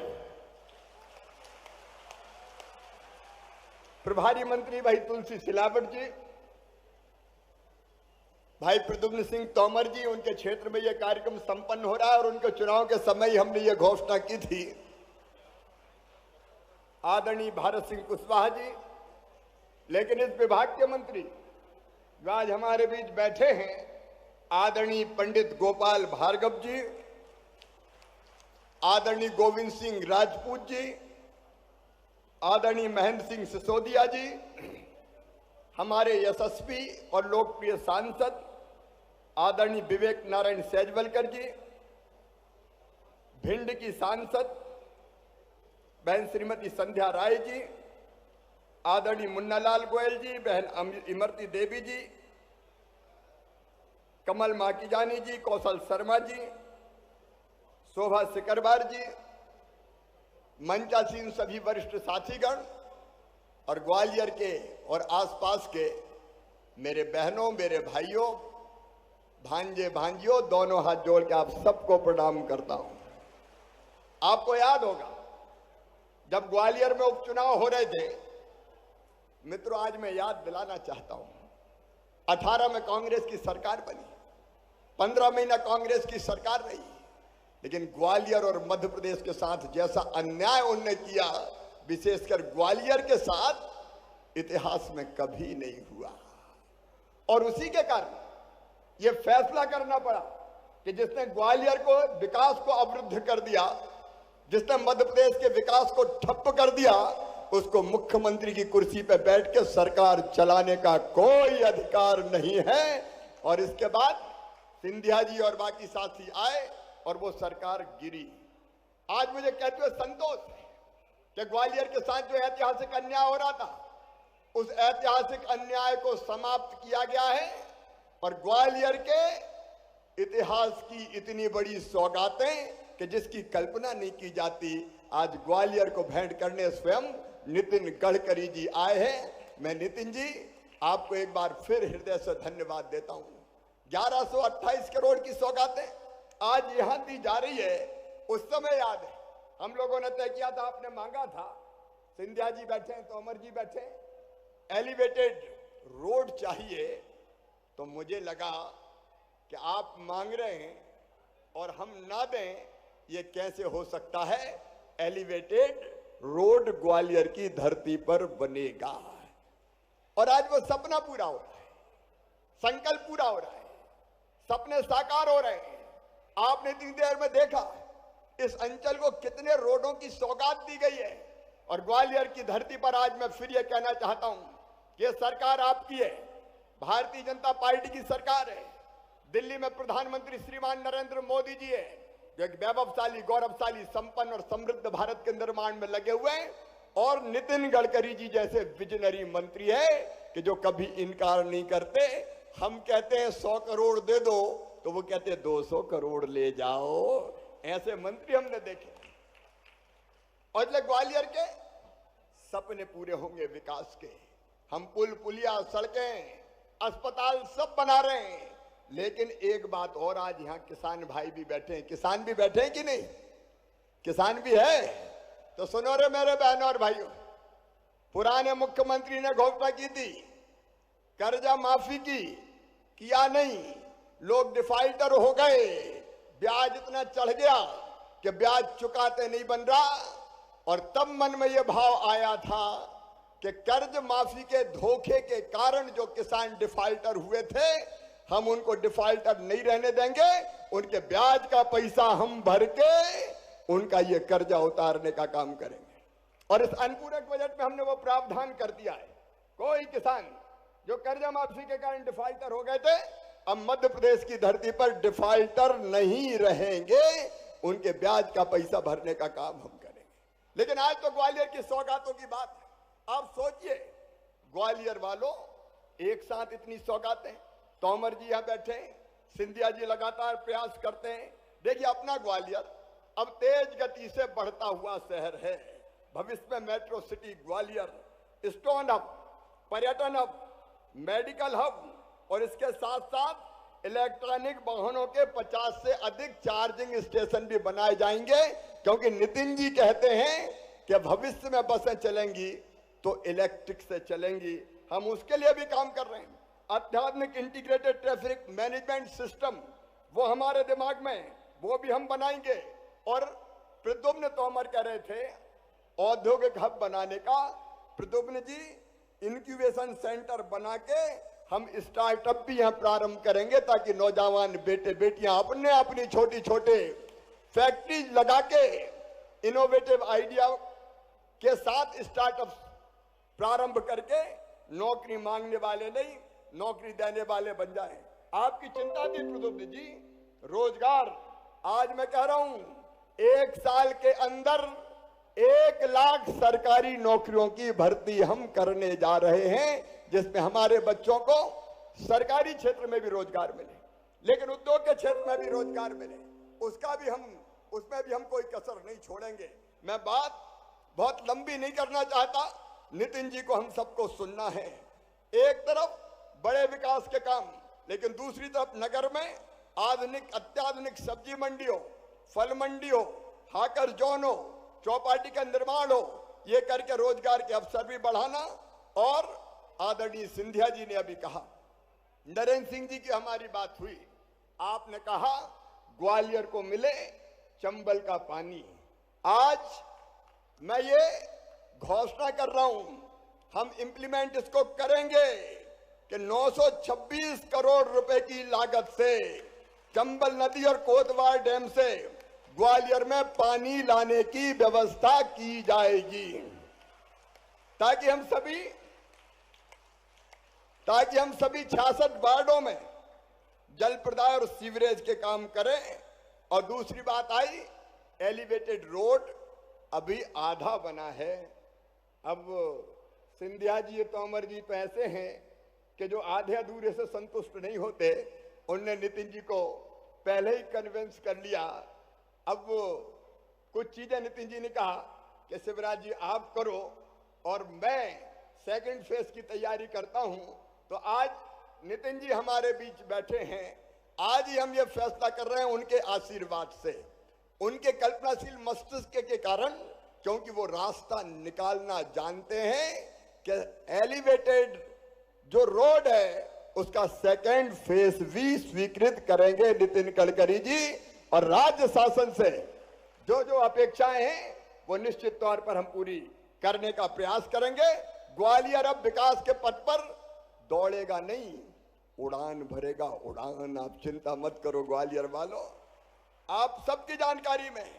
प्रभारी मंत्री भाई तुलसी सिलावट जी, भाई प्रद्युम्न सिंह तोमर जी, उनके क्षेत्र में यह कार्यक्रम संपन्न हो रहा है और उनके चुनाव के समय ही हमने ये घोषणा की थी। आदरणीय भारत सिंह कुशवाहा जी, लेकिन इस विभाग के मंत्री जो आज हमारे बीच बैठे हैं, आदरणीय पंडित गोपाल भार्गव जी, आदरणीय गोविंद सिंह राजपूत जी, आदरणीय महेंद्र सिंह सिसोदिया जी, हमारे यशस्वी और लोकप्रिय सांसद आदरणीय विवेक नारायण सेजवलकर जी, भिंड की सांसद बहन श्रीमती संध्या राय जी, आदरणीय मुन्नालाल गोयल जी, बहन इमरती देवी जी, कमल माकीजानी जी, कौशल शर्मा जी, शोभा सिकरवार जी, मंचासीन सभी वरिष्ठ साथीगण और ग्वालियर के और आसपास के मेरे बहनों, मेरे भाइयों, भांजे भांजियों, दोनों हाथ जोड़ के आप सबको प्रणाम करता हूं। आपको याद होगा जब ग्वालियर में उपचुनाव हो रहे थे, मित्रों, आज मैं याद दिलाना चाहता हूं, 18 में कांग्रेस की सरकार बनी, 15 महीना कांग्रेस की सरकार रही, लेकिन ग्वालियर और मध्य प्रदेश के साथ जैसा अन्याय उन्होंने किया, विशेषकर ग्वालियर के साथ, इतिहास में कभी नहीं हुआ। और उसी के कारण यह फैसला करना पड़ा कि जिसने ग्वालियर को विकास को अवरुद्ध कर दिया, जिसने मध्य प्रदेश के विकास को ठप्प कर दिया, उसको मुख्यमंत्री की कुर्सी पर बैठ के सरकार चलाने का कोई अधिकार नहीं है। और इसके बाद सिंधिया जी और बाकी साथी आए और वो सरकार गिरी। आज मुझे कहते हुए संतोष है कि ग्वालियर के साथ जो ऐतिहासिक अन्याय हो रहा था, उस ऐतिहासिक अन्याय को समाप्त किया गया है और ग्वालियर के इतिहास की इतनी बड़ी सौगातें कि जिसकी कल्पना नहीं की जाती, आज ग्वालियर को भेंट करने स्वयं नितिन गडकरी जी आए हैं। मैं नितिन जी आपको एक बार फिर हृदय से धन्यवाद देता हूं। 1128 करोड़ की सौगातें आज यहां दी जा रही है। उस समय याद है हम लोगों ने तय किया था, आपने मांगा था, सिंधिया जी बैठे हैं, तोमर जी बैठे हैं, एलिवेटेड रोड चाहिए। तो मुझे लगा कि आप मांग रहे हैं और हम ना दें, ये कैसे हो सकता है। एलिवेटेड रोड ग्वालियर की धरती पर बनेगा और आज वो सपना पूरा हो रहा है, संकल्प पूरा हो रहा है, सपने साकार हो रहे हैं। आपने इतनी देर में देखा इस अंचल को कितने रोडों की सौगात दी गई है। और ग्वालियर की धरती पर आज मैं फिर यह कहना चाहता हूं कि यह सरकार आपकी है, भारतीय जनता पार्टी की सरकार है। दिल्ली में प्रधानमंत्री श्रीमान नरेंद्र मोदी जी है, जो एक वैभवशाली, गौरवशाली, संपन्न और समृद्ध भारत के निर्माण में लगे हुए हैं। और नितिन गडकरी जी जैसे विजनरी मंत्री है कि जो कभी इनकार नहीं करते। हम कहते हैं 100 करोड़ दे दो, तो वो कहते हैं 200 करोड़ ले जाओ। ऐसे मंत्री हमने देखे। और इसलिए ग्वालियर के सपने पूरे होंगे विकास के। हम पुल, पुलिया, सड़कें, अस्पताल सब बना रहे हैं। लेकिन एक बात और, आज यहां किसान भाई भी बैठे हैं। किसान भी बैठे हैं कि नहीं? किसान भी है। तो सुनो रे मेरे बहनों और भाइयों, पुराने मुख्यमंत्री ने घोषणा की थी कर्जा माफी की, किया नहीं, लोग डिफाल्टर हो गए, ब्याज इतना चढ़ गया कि ब्याज चुकाते नहीं बन रहा। और तब मन में यह भाव आया था कि कर्ज माफी के धोखे के कारण जो किसान डिफाल्टर हुए थे, हम उनको डिफाल्टर नहीं रहने देंगे, उनके ब्याज का पैसा हम भर के उनका ये कर्जा उतारने का काम करेंगे। और इस अनुपूरक बजट में हमने वो प्रावधान कर दिया है, कोई किसान जो कर्जा माफी के कारण डिफाल्टर हो गए थे, अब मध्य प्रदेश की धरती पर डिफाल्टर नहीं रहेंगे, उनके ब्याज का पैसा भरने का काम हम करेंगे। लेकिन आज तो ग्वालियर की सौगातों की बात है। आप सोचिए, ग्वालियर वालों, एक साथ इतनी सौगातें। तोमर जी यहां बैठे, सिंधिया जी लगातार प्रयास करते हैं। देखिए, अपना ग्वालियर अब तेज गति से बढ़ता हुआ शहर है। भविष्य में metro city Gwalior stone hub, पर्यटन हब, मेडिकल हब और इसके साथ साथ इलेक्ट्रॉनिक वाहनों के 50 से अधिक चार्जिंग स्टेशन भी बनाए जाएंगे। क्योंकि नितिन जी कहते हैं कि भविष्य में बसें चलेंगी तो इलेक्ट्रिक से चलेंगी। हम उसके लिए भी काम कर रहे हैं। अत्याधुनिक इंटीग्रेटेड ट्रैफिक मैनेजमेंट सिस्टम वो हमारे दिमाग में, वो भी हम बनाएंगे। और प्रद्युम्न तोमर कह रहे थे औद्योगिक हब बनाने का। प्रद्युम्न जी, इंक्यूबेशन सेंटर बना के हम स्टार्टअप भी यहाँ प्रारंभ करेंगे ताकि नौजवान बेटे बेटियां अपने अपनी छोटी छोटे फैक्ट्री लगा के इनोवेटिव आइडिया के साथ स्टार्टअप प्रारंभ करके नौकरी मांगने वाले नहीं, नौकरी देने वाले बन जाएं। आपकी चिंता थी प्रद्युम्न जी, रोजगार। आज मैं कह रहा हूं 1 साल के अंदर 1 लाख सरकारी नौकरियों की भर्ती हम करने जा रहे हैं, जिसमें हमारे बच्चों को सरकारी क्षेत्र में भी रोजगार मिले, लेकिन उद्योग के क्षेत्र में भी रोजगार मिले, उसमें भी हम कोई कसर नहीं छोड़ेंगे। मैं बात बहुत लंबी नहीं करना चाहता, नितिन जी को हम सबको सुनना है। एक तरफ बड़े विकास के काम, लेकिन दूसरी तरफ नगर में आधुनिक अत्याधुनिक सब्जी मंडी हो, फल मंडी हो, हाकर जोन हो, चौपाटी का निर्माण हो, ये करके रोजगार के अवसर भी बढ़ाना। और आदरणीय सिंधिया जी ने अभी कहा, नरेंद्र सिंह जी की हमारी बात हुई, आपने कहा ग्वालियर को मिले चंबल का पानी। आज मैं ये घोषणा कर रहा हूं, हम इंप्लीमेंट इसको करेंगे कि 926 करोड़ रुपए की लागत से चंबल नदी और कोतवाल डैम से ग्वालियर में पानी लाने की व्यवस्था की जाएगी, ताकि हम सभी 66 वार्डों में जल प्रदाय और सीवरेज के काम करें। और दूसरी बात आई, एलिवेटेड रोड अभी आधा बना है। अब सिंधिया जी, तोमर जी तो ऐसे हैं कि जो आधे अधूरे से संतुष्ट नहीं होते, उनने नितिन जी को पहले ही कन्विंस कर लिया। अब कुछ चीजें नितिन जी ने कहा कि शिवराज जी आप करो और मैं सेकंड फेज की तैयारी करता हूं। तो आज नितिन जी हमारे बीच बैठे हैं, आज ही हम ये फैसला कर रहे हैं उनके आशीर्वाद से, उनके कल्पनाशील मस्तिष्क के कारण, क्योंकि वो रास्ता निकालना जानते हैं कि एलिवेटेड जो रोड है उसका सेकंड फेज भी स्वीकृत करेंगे नितिन गडकरी जी। और राज्य शासन से जो जो अपेक्षाएं हैं वो निश्चित तौर पर हम पूरी करने का प्रयास करेंगे। ग्वालियर अब विकास के पथ पर दौड़ेगा नहीं, उड़ान भरेगा, उड़ान। आप चिंता मत करो ग्वालियर वालों, आप सबकी जानकारी में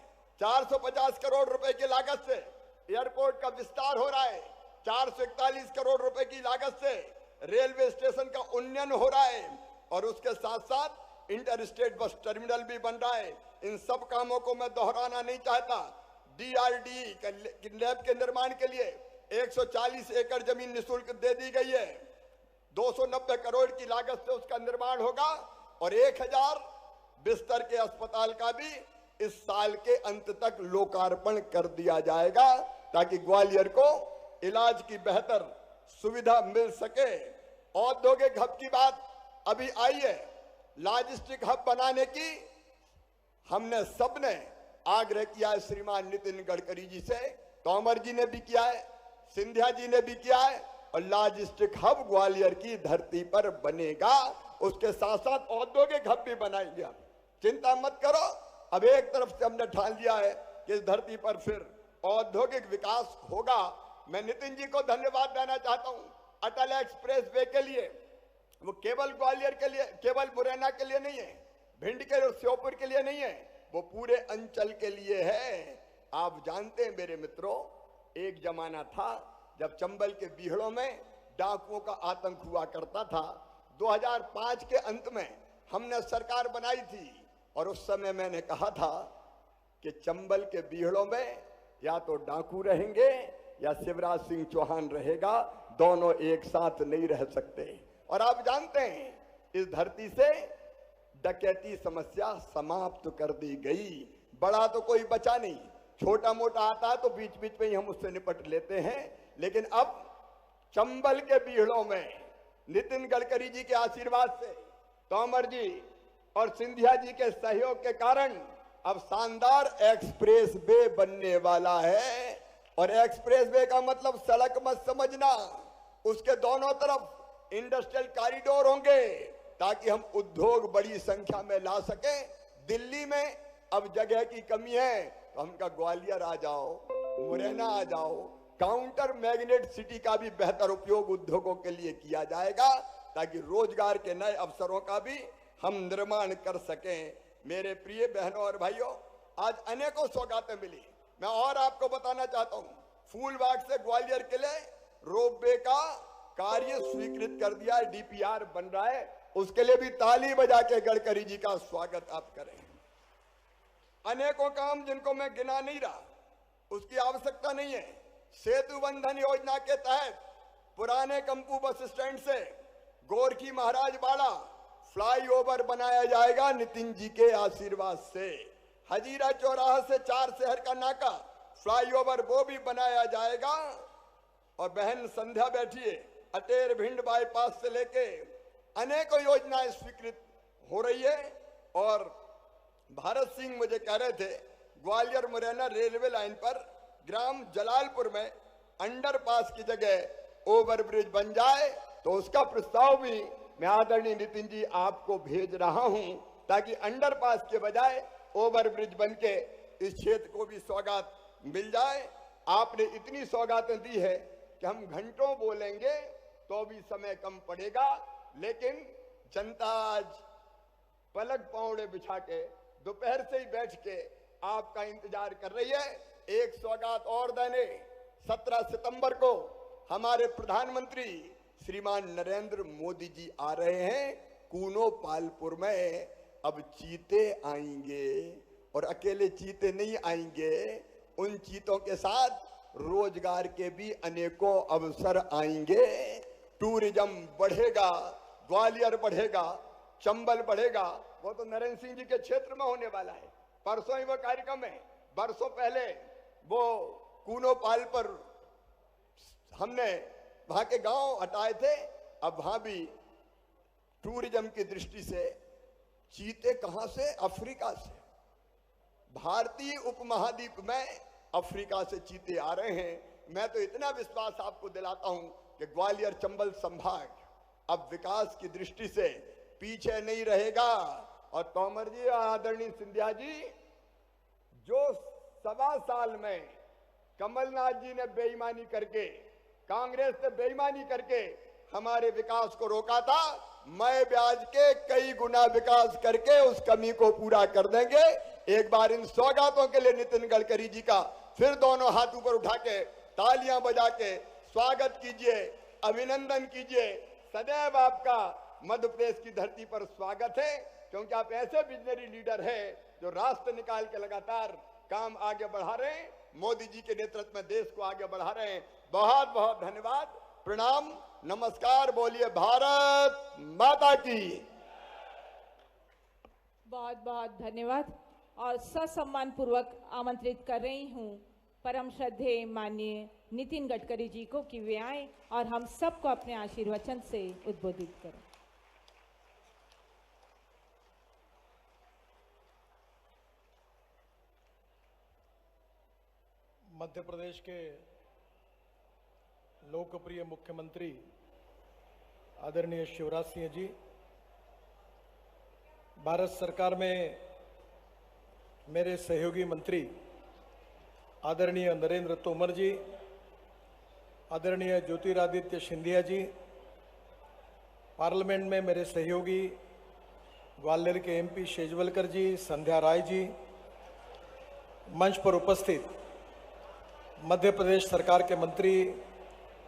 450 करोड़ रुपए की लागत से एयरपोर्ट का विस्तार हो रहा है, 441 करोड़ रुपए की लागत से रेलवे स्टेशन का उन्नयन हो रहा है, और उसके साथ साथ इंटर स्टेट बस टर्मिनल भी बन रहा है। इन सब कामों को मैं दोहराना नहीं चाहता। DRD लैब के निर्माण के लिए 140 एकड़ जमीन निःशुल्क दे दी गई है, 290 करोड़ की लागत से उसका निर्माण होगा, और 1000 बिस्तर के अस्पताल का भी इस साल के अंत तक लोकार्पण कर दिया जाएगा, ताकि ग्वालियर को इलाज की बेहतर सुविधा मिल सके। औद्योगिक हब की बात अभी आई है, लॉजिस्टिक हब बनाने की हमने सबने आग्रह किया है श्रीमान नितिन गडकरी जी से, तोमर जी ने भी किया है, सिंधिया जी ने भी किया है, और लॉजिस्टिक हब ग्वालियर की धरती पर बनेगा। उसके साथ साथ औद्योगिक हब भी बनाएंगे। हम चिंता मत करो, अब एक तरफ से हमने ठान लिया है कि इस धरती पर फिर औद्योगिक विकास होगा। मैं नितिन जी को धन्यवाद देना चाहता हूं। अटल एक्सप्रेस वे के लिए, वो केवल ग्वालियर के लिए, केवल मुरैना के लिए नहीं है, भिंड के और श्योपुर के लिए नहीं है, वो पूरे अंचल के लिए है। आप जानते हैं मेरे मित्रों, एक जमाना था जब चंबल के बीहड़ों में डाकुओं का आतंक हुआ करता था। 2005 के अंत में हमने सरकार बनाई थी, और उस समय मैंने कहा था कि चंबल के बीहड़ों में या तो डाकू रहेंगे या शिवराज सिंह चौहान रहेगा, दोनों एक साथ नहीं रह सकते। और आप जानते हैं इस धरती से डकैती समस्या समाप्त कर दी गई। बड़ा तो कोई बचा नहीं, छोटा मोटा आता है तो बीच बीच में ही हम उससे निपट लेते हैं। लेकिन अब चंबल के बीहड़ों में नितिन गडकरी जी के आशीर्वाद से, तोमर जी और सिंधिया जी के सहयोग के कारण अब शानदार एक्सप्रेस वे बनने वाला है। और एक्सप्रेस वे का मतलब सड़क मत समझना, उसके दोनों तरफ इंडस्ट्रियल कॉरिडोर होंगे ताकि हम उद्योग बड़ी संख्या में ला सकें। दिल्ली में अब जगह की कमी है तो हम कहा ग्वालियर आ जाओ, मुरैना आ जाओ। काउंटर मैग्नेट सिटी का भी बेहतर उपयोग उद्योगों के लिए किया जाएगा ताकि रोजगार के नए अवसरों का भी हम निर्माण कर सकें। मेरे प्रिय बहनों और भाइयों, आज अनेकों सौगातें मिली। मैं और आपको बताना चाहता हूं, फूलबाग से ग्वालियर के लिए रोपवे का कार्य स्वीकृत कर दिया है, डीपीआर बन रहा है। उसके लिए भी ताली बजा के गडकरी जी का स्वागत आप करें। अनेकों काम जिनको मैं गिना नहीं रहा, उसकी आवश्यकता नहीं है। सेतु बंधन योजना के तहत पुराने कंपू बस स्टैंड से गोरखी महाराज बाड़ा फ्लाईओवर बनाया जाएगा नितिन जी के आशीर्वाद से। हजीरा चौराहा से 4 शहर का नाका फ्लाईओवर वो भी बनाया जाएगा। और बहन संध्या बैठी है, अटेर भिंड बाईपास से लेके अनेकों योजनाएं स्वीकृत हो रही है। और भारत सिंह मुझे कह रहे थे ग्वालियर मुरैना रेलवे लाइन पर ग्राम जलालपुर में अंडरपास की जगह ओवरब्रिज बन जाए, तो उसका प्रस्ताव भी मैं आदरणीय नितिन जी आपको भेज रहा हूं ताकि अंडरपास के बजाय ओवरब्रिज बनके इस क्षेत्र को भी सौगात मिल जाए। आपने इतनी सौगातें दी है कि हम घंटों बोलेंगे तो भी समय कम पड़ेगा, लेकिन जनता आज पलक पांवड़े बिछा के दोपहर से ही बैठ के आपका इंतजार कर रही है। एक सौगात और देने 17 सितंबर को हमारे प्रधानमंत्री श्रीमान नरेंद्र मोदी जी आ रहे हैं कूनो पालपुर में। अब चीते आएंगे और अकेले चीते नहीं आएंगे, उन चीतों के साथ रोजगार के भी अनेकों अवसर आएंगे। टूरिज्म बढ़ेगा, ग्वालियर बढ़ेगा, चंबल बढ़ेगा। वो तो नरेंद्र सिंह जी के क्षेत्र में होने वाला है। परसों ही वो कार्यक्रम है। बरसों पहले वो कूनो पाल पर हमने वहां के गांव हटाए थे। अब वहां भी टूरिज्म की दृष्टि से चीते कहां से? अफ्रीका से। भारतीय उपमहाद्वीप में अफ्रीका से चीते आ रहे हैं। मैं तो इतना विश्वास आपको दिलाता हूं कि ग्वालियर चंबल संभाग अब विकास की दृष्टि से पीछे नहीं रहेगा। और तोमर जी और आदरणीय सिंधिया जी, जो 1.25 साल में कमलनाथ जी ने बेईमानी करके, कांग्रेस ने बेईमानी करके हमारे विकास को रोका था, मैं ब्याज के कई गुना विकास करके उस कमी को पूरा कर देंगे। एक बार इन सौगातों के लिए नितिन गडकरी जी का फिर दोनों हाथ ऊपर उठा के तालियां बजा के स्वागत कीजिए, अभिनंदन कीजिए। सदैव आपका मध्य प्रदेश की धरती पर स्वागत है, क्योंकि आप ऐसे विजनरी लीडर हैं जो रास्ते निकाल के लगातार काम आगे बढ़ा रहे हैं। मोदी जी के नेतृत्व में देश को आगे बढ़ा रहे हैं। बहुत बहुत धन्यवाद, प्रणाम, नमस्कार। बोलिए भारत माता की। बहुत बहुत धन्यवाद। और ससम्मान पूर्वक आमंत्रित कर रही हूँ परम श्रद्धेय माननीय नितिन गडकरी जी को कि वे आए और हम सबको अपने आशीर्वचन से उद्बोधित करें। मध्य प्रदेश के लोकप्रिय मुख्यमंत्री आदरणीय शिवराज सिंह जी, भारत सरकार में मेरे सहयोगी मंत्री आदरणीय नरेंद्र तोमर जी, आदरणीय ज्योतिरादित्य सिंधिया जी, पार्लियामेंट में मेरे सहयोगी ग्वालियर के एमपी शेजवलकर जी, संध्या राय जी, मंच पर उपस्थित मध्य प्रदेश सरकार के मंत्री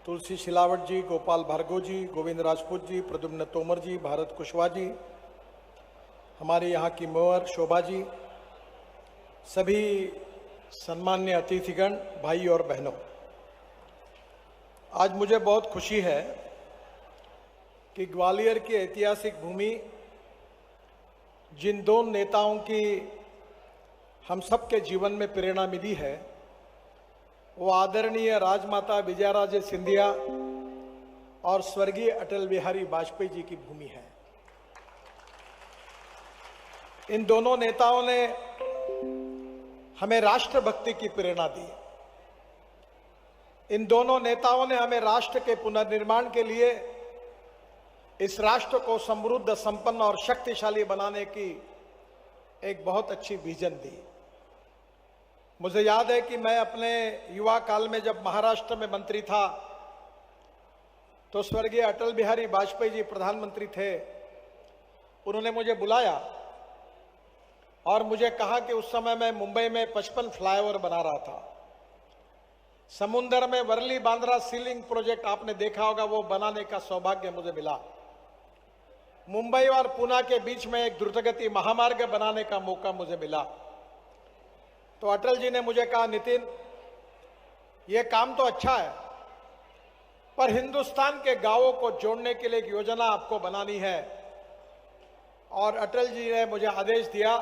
तुलसी सिलावट जी, गोपाल भार्गव जी, गोविंद राजपूत जी, प्रद्युम्न तोमर जी, भारत कुशवाहा जी, हमारे यहाँ की मेयर शोभा जी, सभी सम्मान्य अतिथिगण, भाई और बहनों, आज मुझे बहुत खुशी है कि ग्वालियर की ऐतिहासिक भूमि जिन दो नेताओं की हम सबके जीवन में प्रेरणा मिली है, वो आदरणीय राजमाता विजयाराजे सिंधिया और स्वर्गीय अटल बिहारी वाजपेयी जी की भूमि है। इन दोनों नेताओं ने हमें राष्ट्रभक्ति की प्रेरणा दी। इन दोनों नेताओं ने हमें राष्ट्र के पुनर्निर्माण के लिए इस राष्ट्र को समृद्ध, संपन्न और शक्तिशाली बनाने की एक बहुत अच्छी विजन दी। मुझे याद है कि मैं अपने युवा काल में जब महाराष्ट्र में मंत्री था तो स्वर्गीय अटल बिहारी वाजपेयी जी प्रधानमंत्री थे। उन्होंने मुझे बुलाया और मुझे कहा कि उस समय मैं मुंबई में 55 फ्लाईओवर बना रहा था। समुंदर में वर्ली बांद्रा सीलिंग प्रोजेक्ट आपने देखा होगा, वो बनाने का सौभाग्य मुझे मिला। मुंबई और पुणे के बीच में एक द्रुतगति महामार्ग बनाने का मौका मुझे मिला। तो अटल जी ने मुझे कहा, नितिन ये काम तो अच्छा है, पर हिंदुस्तान के गांवों को जोड़ने के लिए एक योजना आपको बनानी है। और अटल जी ने मुझे आदेश दिया।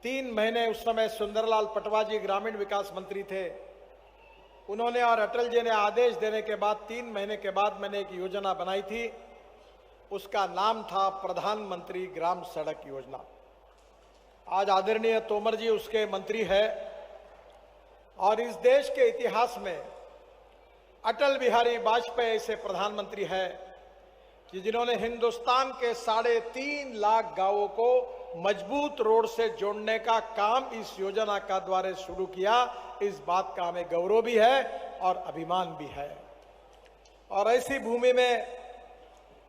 3 महीने उस समय सुंदरलाल पटवा जी ग्रामीण विकास मंत्री थे, उन्होंने और अटल जी ने आदेश देने के बाद 3 महीने के बाद मैंने एक योजना बनाई थी। उसका नाम था प्रधानमंत्री ग्राम सड़क योजना। आज आदरणीय तोमर जी उसके मंत्री है और इस देश के इतिहास में अटल बिहारी वाजपेयी ऐसे प्रधानमंत्री है कि जिन्होंने हिंदुस्तान के 3.5 लाख गांवों को मजबूत रोड से जोड़ने का काम इस योजना का द्वारा शुरू किया। इस बात का हमें गौरव भी है और अभिमान भी है। और ऐसी भूमि में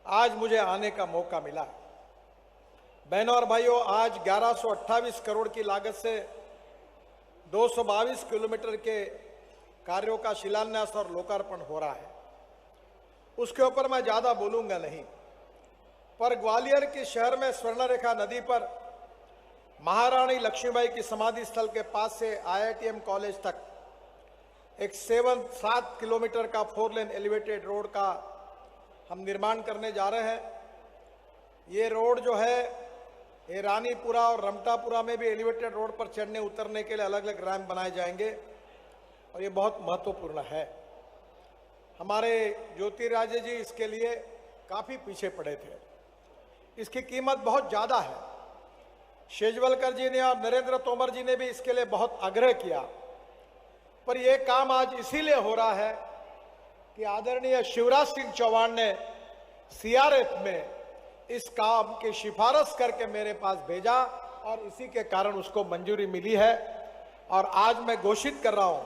आज मुझे आने का मौका मिला। बहनों और भाइयों, आज 1128 करोड़ की लागत से 222 किलोमीटर के कार्यों का शिलान्यास और लोकार्पण हो रहा है। उसके ऊपर मैं ज्यादा बोलूंगा नहीं, पर ग्वालियर के शहर में स्वर्णरेखा नदी पर महारानी लक्ष्मीबाई की समाधि स्थल के पास से IITM कॉलेज तक एक 7 किलोमीटर का 4 लेन एलिवेटेड रोड का हम निर्माण करने जा रहे हैं। ये रोड जो है, ये रानीपुरा और रमटापुरा में भी एलिवेटेड रोड पर चढ़ने उतरने के लिए अलग अलग रैंप बनाए जाएंगे और ये बहुत महत्वपूर्ण है। हमारे ज्योतिरादित्य जी इसके लिए काफी पीछे पड़े थे। इसकी कीमत बहुत ज्यादा है। शेजवलकर जी ने और नरेंद्र तोमर जी ने भी इसके लिए बहुत आग्रह किया, पर यह काम आज इसीलिए हो रहा है कि आदरणीय शिवराज सिंह चौहान ने CRF में इस काम की सिफारिश करके मेरे पास भेजा और इसी के कारण उसको मंजूरी मिली है। और आज मैं घोषित कर रहा हूं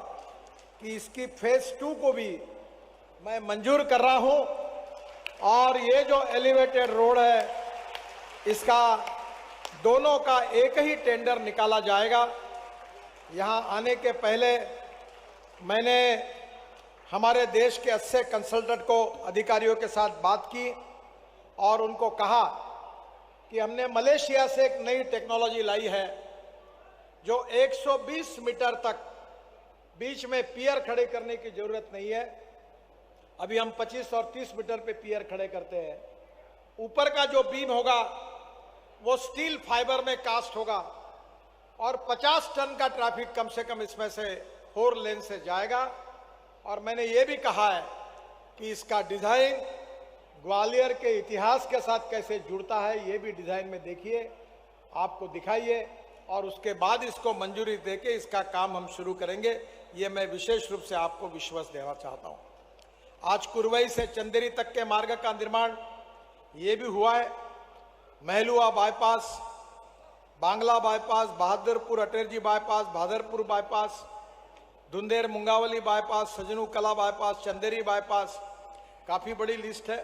कि इसकी फेज 2 को भी मैं मंजूर कर रहा हूं। और ये जो एलिवेटेड रोड है, इसका दोनों का एक ही टेंडर निकाला जाएगा। यहां आने के पहले मैंने हमारे देश के 80 कंसल्टेंट को अधिकारियों के साथ बात की और उनको कहा कि हमने मलेशिया से एक नई टेक्नोलॉजी लाई है जो 120 मीटर तक बीच में पियर खड़े करने की जरूरत नहीं है। अभी हम 25 और 30 मीटर पे पियर खड़े करते हैं। ऊपर का जो बीम होगा वो स्टील फाइबर में कास्ट होगा और 50 टन का ट्रैफिक कम से कम इसमें से 4 लेन से जाएगा। और मैंने ये भी कहा है कि इसका डिजाइन ग्वालियर के इतिहास के साथ कैसे जुड़ता है, ये भी डिजाइन में देखिए, आपको दिखाइए और उसके बाद इसको मंजूरी देके इसका काम हम शुरू करेंगे। ये मैं विशेष रूप से आपको विश्वास देना चाहता हूं। आज कुरवई से चंदेरी तक के मार्ग का निर्माण ये भी हुआ है। Mahlua bypass, Bangla bypass, Bahadurpur Aterji bypass, Bhadarpur bypass, Dhundher Mungaoli bypass, Sajnu Kala bypass, Chanderi bypass, काफी बड़ी लिस्ट है।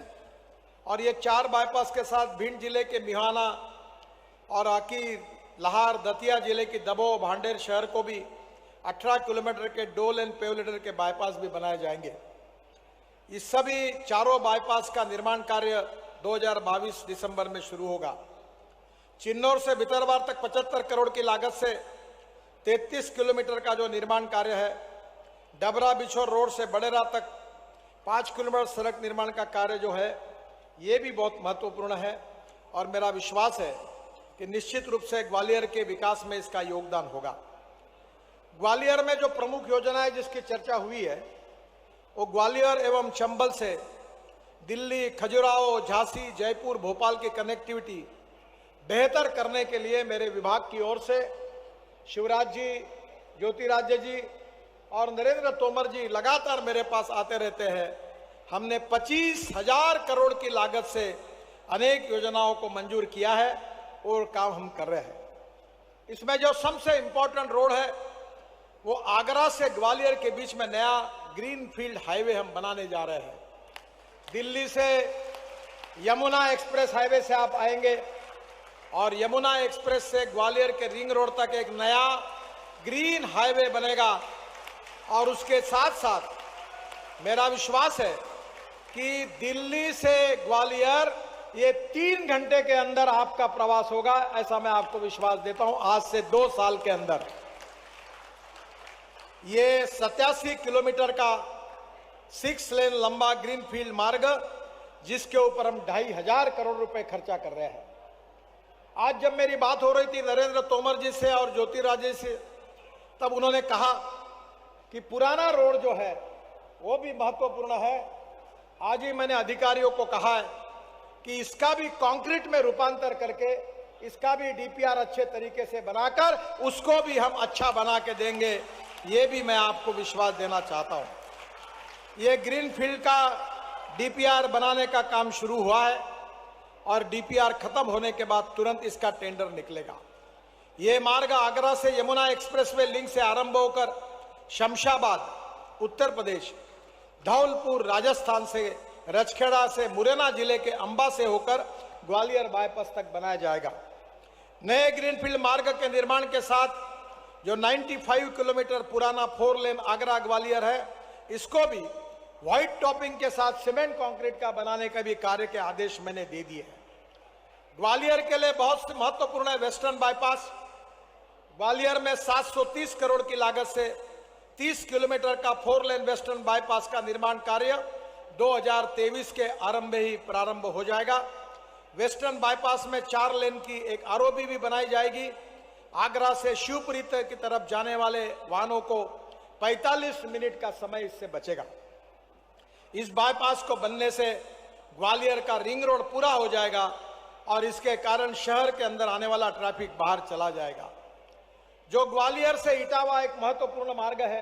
और ये 4 बाईपास के साथ भिंड जिले के मिहाना और आकी लाहार दतिया जिले की दबो भांडेर शहर को भी 18 किलोमीटर के 2 लेन पेवलेटर के बाईपास भी बनाए जाएंगे। इस सभी 4 बाईपास का निर्माण कार्य 2022 दिसंबर में शुरू होगा। चिन्नौर से भितरवार तक 75 करोड़ की लागत से 33 किलोमीटर का जो निर्माण कार्य है, डबरा बिछोर रोड से बड़ेरा तक 5 किलोमीटर सड़क निर्माण का कार्य जो है, ये भी बहुत महत्वपूर्ण है। और मेरा विश्वास है कि निश्चित रूप से ग्वालियर के विकास में इसका योगदान होगा। ग्वालियर में जो प्रमुख योजनाएं जिसकी चर्चा हुई है, वो ग्वालियर एवं चंबल से दिल्ली, खजुराहो, झांसी, जयपुर, भोपाल की कनेक्टिविटी बेहतर करने के लिए मेरे विभाग की ओर से शिवराज जी, ज्योतिरादित्य जी और नरेंद्र तोमर जी लगातार मेरे पास आते रहते हैं। हमने 25,000 करोड़ की लागत से अनेक योजनाओं को मंजूर किया है और काम हम कर रहे हैं। इसमें जो सबसे इंपॉर्टेंट रोड है वो आगरा से ग्वालियर के बीच में नया ग्रीनफील्ड हाईवे हम बनाने जा रहे हैं। दिल्ली से यमुना एक्सप्रेस हाईवे से आप आएंगे और यमुना एक्सप्रेस से ग्वालियर के रिंग रोड तक एक नया ग्रीन हाईवे बनेगा। और उसके साथ साथ मेरा विश्वास है कि दिल्ली से ग्वालियर ये 3 घंटे के अंदर आपका प्रवास होगा, ऐसा मैं आपको विश्वास देता हूं। आज से 2 साल के अंदर ये 87 किलोमीटर का 6 लेन लंबा ग्रीनफील्ड मार्ग, जिसके ऊपर हम 2,500 करोड़ रुपए खर्चा कर रहे हैं। आज जब मेरी बात हो रही थी नरेंद्र तोमर जी से और ज्योतिरादित्य से, तब उन्होंने कहा कि पुराना रोड जो है वो भी महत्वपूर्ण है। आज ही मैंने अधिकारियों को कहा है कि इसका भी कंक्रीट में रूपांतर करके इसका भी डीपीआर अच्छे तरीके से बनाकर उसको भी हम अच्छा बना के देंगे, ये भी मैं आपको विश्वास देना चाहता हूं। ये ग्रीनफील्ड का डीपीआर बनाने का काम शुरू हुआ है और डीपीआर खत्म होने के बाद तुरंत इसका टेंडर निकलेगा। ये मार्ग आगरा से यमुना एक्सप्रेसवे लिंक से आरंभ होकर शमशाबाद उत्तर प्रदेश, धौलपुर राजस्थान से, रचखेड़ा से मुरैना जिले के अंबा से होकर ग्वालियर बाईपास तक बनाया जाएगा। नए ग्रीनफील्ड मार्ग के निर्माण के साथ जो 95 किलोमीटर पुराना 4 लेन आगरा ग्वालियर है, इसको भी व्हाइट टॉपिंग के साथ सीमेंट कंक्रीट का बनाने का भी कार्य के आदेश मैंने दे दिए हैं। ग्वालियर के लिए बहुत महत्वपूर्ण है वेस्टर्न बाईपास। ग्वालियर में 730 करोड़ की लागत से 30 किलोमीटर का 4 लेन वेस्टर्न बाईपास का निर्माण कार्य 2023 के आरंभ ही प्रारंभ हो जाएगा। वेस्टर्न बाईपास में 4 लेन की एक आरओबी भी बनाई जाएगी। आगरा से शिवपुरी की तरफ जाने वाले वाहनों को 45 मिनट का समय इससे बचेगा। इस बाईपास को बनने से ग्वालियर का रिंग रोड पूरा हो जाएगा और इसके कारण शहर के अंदर आने वाला ट्रैफिक बाहर चला जाएगा। जो ग्वालियर से इटावा एक महत्वपूर्ण मार्ग है,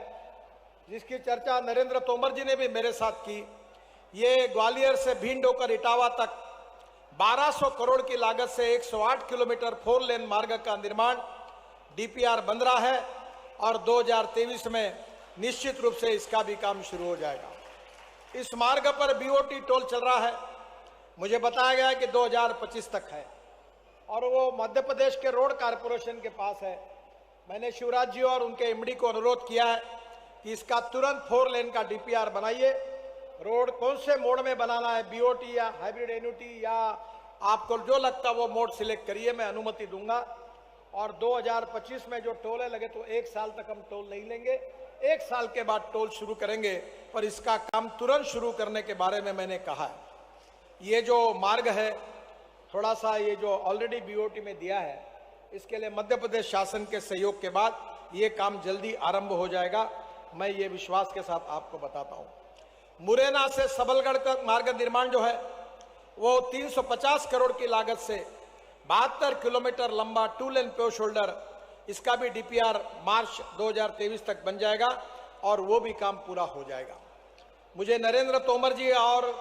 जिसकी चर्चा नरेंद्र तोमर जी ने भी मेरे साथ की। ये ग्वालियर से भिंड होकर इटावा तक 1200 करोड़ की लागत से 108 किलोमीटर 4 लेन मार्ग का निर्माण डीपीआर बन रहा है और 2023 में निश्चित रूप से इसका भी काम शुरू हो जाएगा। इस मार्ग पर बीओटी टोल चल रहा है, मुझे बताया गया है कि 2025 तक है और वो मध्य प्रदेश के रोड कारपोरेशन के पास है। मैंने शिवराज जी और उनके एमडी को अनुरोध किया है कि इसका तुरंत 4 लेन का डीपीआर बनाइए। रोड कौन से मोड में बनाना है, बीओटी या हाइब्रिड एन्युटी या आपको जो लगता है वो मोड सिलेक्ट करिए, मैं अनुमति दूंगा। और 2025 में जो टोल है लगे तो 1 साल तक हम टोल नहीं लेंगे, 1 साल के बाद टोल शुरू करेंगे, पर इसका काम तुरंत शुरू करने के बारे में मैंने कहा है। ये जो मार्ग है थोड़ा सा ये जो ऑलरेडी बीओटी में दिया है, इसके लिए मध्य प्रदेश शासन के सहयोग के बाद ये काम जल्दी आरंभ हो जाएगा, मैं ये विश्वास के साथ आपको बताता हूँ। मुरैना से सबलगढ़ का मार्ग निर्माण जो है वो 350 करोड़ की लागत से 72 किलोमीटर लंबा 2 लेन पेव शोल्डर, इसका भी डीपीआर मार्च 2023 तक बन जाएगा और वो भी काम पूरा हो जाएगा। मुझे नरेंद्र तोमर जी और